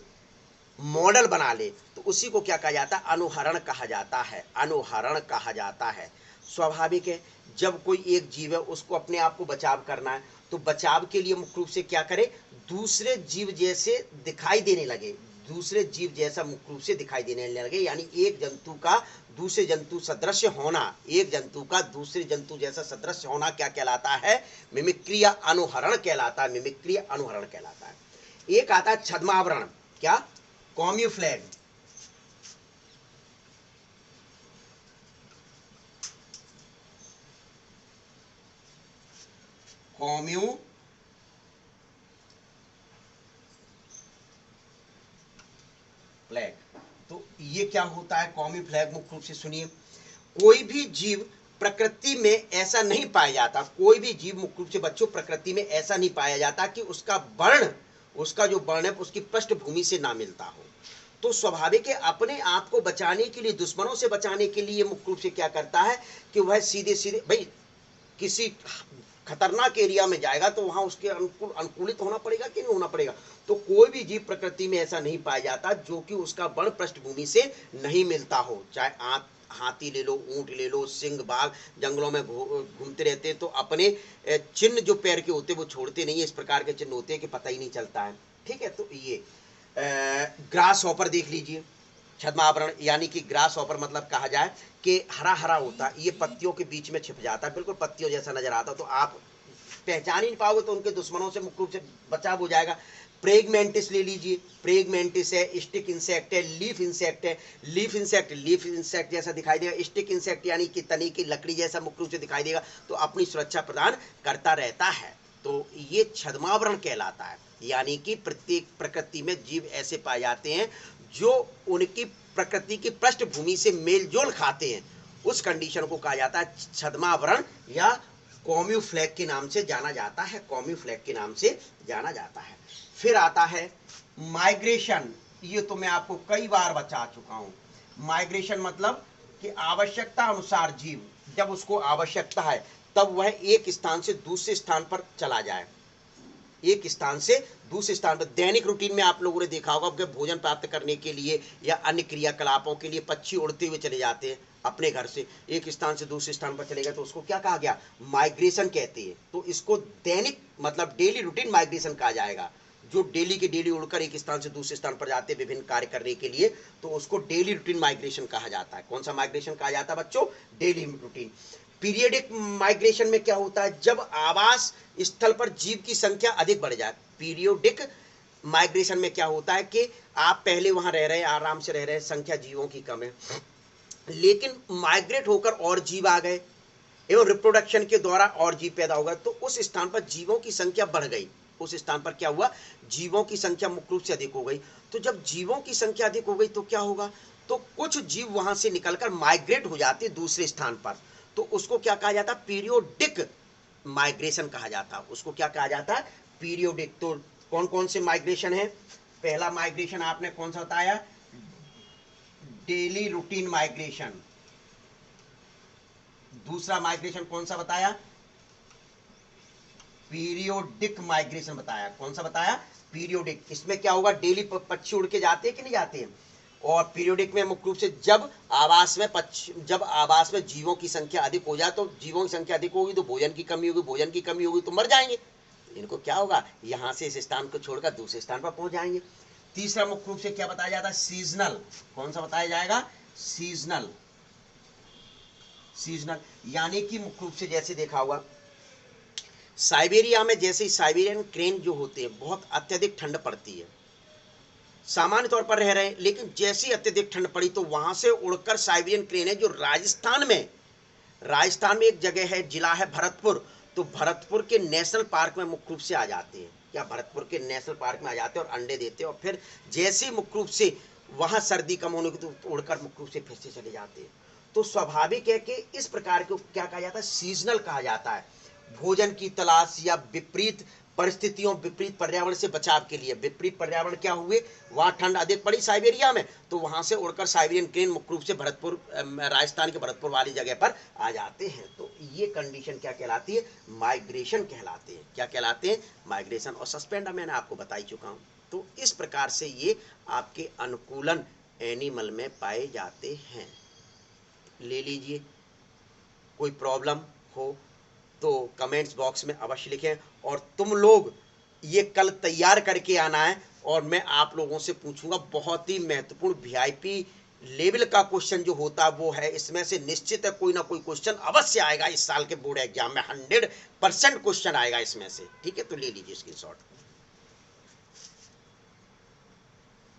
मॉडल बना ले, तो उसी को क्या कहा जाता है, अनुहरण कहा जाता है, अनुहरण कहा जाता है। स्वाभाविक है जब कोई एक जीव है उसको अपने आप को बचाव करना है तो बचाव के लिए मुख्य रूप से क्या करे, दूसरे जीव जैसे दिखाई देने लगे, दूसरे जीव जैसा मुख्य रूप से दिखाई देने लगे, यानी एक जंतु का दूसरे जंतु सदृश होना, एक जंतु का दूसरे जंतु जैसा सदृश होना क्या कहलाता है, मिमिक्री या अनुहरण कहलाता है, मिमिक्री या अनुहरण कहलाता है। एक आता है छद्मावरण, क्या, कॉम्यूफ्लैग, कॉम्यूफ्लैग। तो ये क्या होता है कॉम्यूफ्लैग? मुख्य रूप से सुनिए, कोई भी जीव प्रकृति में ऐसा नहीं पाया जाता, कोई भी जीव मुख्य रूप से बच्चों प्रकृति में ऐसा नहीं पाया जाता कि उसका वर्ण, उसका जो वर्ण है उसकी पृष्ठभूमि से ना मिलता हो। तो स्वाभाविक है अपने आप को बचाने के लिए, दुश्मनों से बचाने के लिए मुख्य रूप से क्या करता है कि वह सीधे सीधे, भाई किसी खतरनाक एरिया में जाएगा तो वहां उसके अनुकूलित होना पड़ेगा कि नहीं होना पड़ेगा। तो कोई भी जीव प्रकृति में ऐसा नहीं पाया जाता जो कि उसका वर्ण पृष्ठभूमि से नहीं मिलता हो। चाहे हाथी ले लो, ऊंट ले लो, सिंह, बाघ जंगलों में घूमते रहते हैं तो अपने चिन्ह जो पैर के होते वो छोड़ते नहीं है। इस प्रकार के चिन्ह होते हैं कि पता ही नहीं चलता है। ठीक है, तो ये ग्रास हॉपर देख लीजिए, छद्मावरण यानी कि ग्रास हॉपर मतलब कहा जाए कि हरा हरा होता है, ये पत्तियों के बीच में छिप जाता है, बिल्कुल पत्तियों जैसा नजर आता, तो आप पहचान ही नहीं पाओगे, तो उनके दुश्मनों से मुख्य रूप से बचाव हो जाएगा। प्रेगमेंटिस ले लीजिए, प्रेगमेंटिस है, स्टिक इंसेक्ट है, लीफ इंसेक्ट है। लीफ इंसेक्ट जैसा दिखाई देगा, स्टिक इंसेक्ट यानी कि तने की लकड़ी जैसा मुख्य रूप से दिखाई देगा, तो अपनी सुरक्षा प्रदान करता रहता है। तो ये छद्मावरण कहलाता है, यानी कि प्रत्येक प्रकृति में जीव ऐसे पाए जाते हैं जो उनकी प्रकृति की पृष्ठभूमि से मेलजोल खाते हैं। उस कंडीशन को कहा जाता है छद्मावरण या कॉम्यूफ्लैग के नाम से जाना जाता है, कॉम्यूफ्लैग के नाम से जाना जाता है। फिर आता है माइग्रेशन, ये तो मैं आपको कई बार बता चुका हूं। माइग्रेशन मतलब कि आवश्यकता अनुसार जीव, जब उसको आवश्यकता है तब वह एक स्थान से दूसरे स्थान पर चला जाए, एक स्थान से दूसरे स्थान पर। दैनिक रूटीन में आप लोगों ने देखा होगा कि भोजन प्राप्त करने के लिए या अन्य क्रियाकलापों के लिए पक्षी उड़ते हुए चले जाते हैं अपने घर से, एक स्थान से दूसरे स्थान पर चले गए, तो उसको क्या कहा गया, माइग्रेशन कहते हैं। तो इसको दैनिक मतलब डेली रूटीन माइग्रेशन कहा जाएगा। जो डेली के डेली उड़कर एक स्थान से दूसरे स्थान पर जाते हैं विभिन्न कार्य करने के लिए, तो उसको डेली रूटीन माइग्रेशन कहा जाता है। कौन सा माइग्रेशन कहा जाता है बच्चों, डेली रूटीन। पीरियडिक माइग्रेशन में क्या होता है, जब आवास स्थल पर जीव की संख्या अधिक बढ़ जाए। पीरियोडिक माइग्रेशन में क्या होता है कि आप पहले वहां रह रहे हैं, आराम से रह रहे हैं, संख्या जीवों की कम है, लेकिन माइग्रेट होकर और जीव आ गए एवं रिप्रोडक्शन के द्वारा और जीव पैदा हो गए, तो उस स्थान पर जीवों की संख्या बढ़ गई। उस स्थान पर क्या हुआ, जीवों की संख्या मुख्य रूप से अधिक हो गई। तो जब जीवों की संख्या अधिक हो गई तो क्या होगा, तो कुछ जीव वहां से निकलकर माइग्रेट हो जाते दूसरे स्थान पर, तो उसको क्या कहा जाता है, पीरियोडिक माइग्रेशन कहा जाता है। उसको क्या कहा जाता है, पीरियोडिक। तो कौन कौन से माइग्रेशन है, पहला माइग्रेशन आपने कौन सा बताया, डेली रूटीन माइग्रेशन। दूसरा माइग्रेशन कौन सा बताया, पीरियोडिक माइग्रेशन बताया। कौन सा बताया, पीरियोडिक। इसमें क्या होगा, डेली पक्षी उड़ के जाते हैं कि नहीं जाते हैं। और पीरियोडिक में मुख्य रूप से जब आवास में जीवों की संख्या अधिक हो जाए, तो जीवों की संख्या अधिक होगी तो भोजन की कमी होगी, भोजन की कमी होगी तो मर जाएंगे। इनको क्या होगा, यहां से इस स्थान को छोड़कर दूसरे स्थान पर पहुंच जाएंगे। तीसरा मुख्य रूप से क्या बताया जाता है, सीजनल। कौन सा बताया जाएगा, सीजनल। सीजनल यानी कि मुख्य रूप से जैसे देखा हुआ साइबेरिया में, जैसे साइबेरियन क्रेन जो होते हैं, बहुत अत्यधिक ठंड पड़ती है, सामान्य तौर पर रह रहे हैं, लेकिन जैसी अत्यधिक ठंड पड़ी तो वहां से उड़कर साइबेरियन क्रेन है जो राजस्थान में एक जगह है, जिला है भरतपुर, तो भरतपुर के नेशनल पार्क में मुख्य रूप से आ जाते हैं, या भरतपुर के नेशनल पार्क में आ जाते हैं और अंडे देते हैं, और फिर जैसे मुख्य रूप से वहां सर्दी कम होने की तो उड़कर मुख्य रूप से फिर से चले जाते हैं। तो स्वाभाविक है कि इस प्रकार को क्या कहा जाता है, सीजनल कहा जाता है। भोजन की तलाश या विपरीत परिस्थितियों, विपरीत पर्यावरण से बचाव के लिए, विपरीत पर्यावरण क्या हुए, वहां ठंड अधिक पड़ी साइबेरिया में, तो वहां से उड़कर साइबेरियन क्रेन मुख्य रूप से भरतपुर, राजस्थान के भरतपुर वाली जगह पर आ जाते हैं। तो ये कंडीशन क्या कहलाती है, माइग्रेशन कहलाते हैं। क्या कहलाते हैं, माइग्रेशन। और सस्पेंडर मैंने आपको बता ही चुका हूं। तो इस प्रकार से ये आपके अनुकूलन एनिमल में पाए जाते हैं। ले लीजिए, कोई प्रॉब्लम हो तो कमेंट्स बॉक्स में अवश्य लिखें, और तुम लोग ये कल तैयार करके आना है, और मैं आप लोगों से पूछूंगा बहुत ही महत्वपूर्ण वीआईपी लेवल का क्वेश्चन जो होता है वो है, इसमें से निश्चित है कोई ना कोई क्वेश्चन अवश्य आएगा इस साल के बोर्ड एग्जाम में, 100% क्वेश्चन आएगा इसमें से। ठीक है, तो ले लीजिए स्क्रीनशॉट।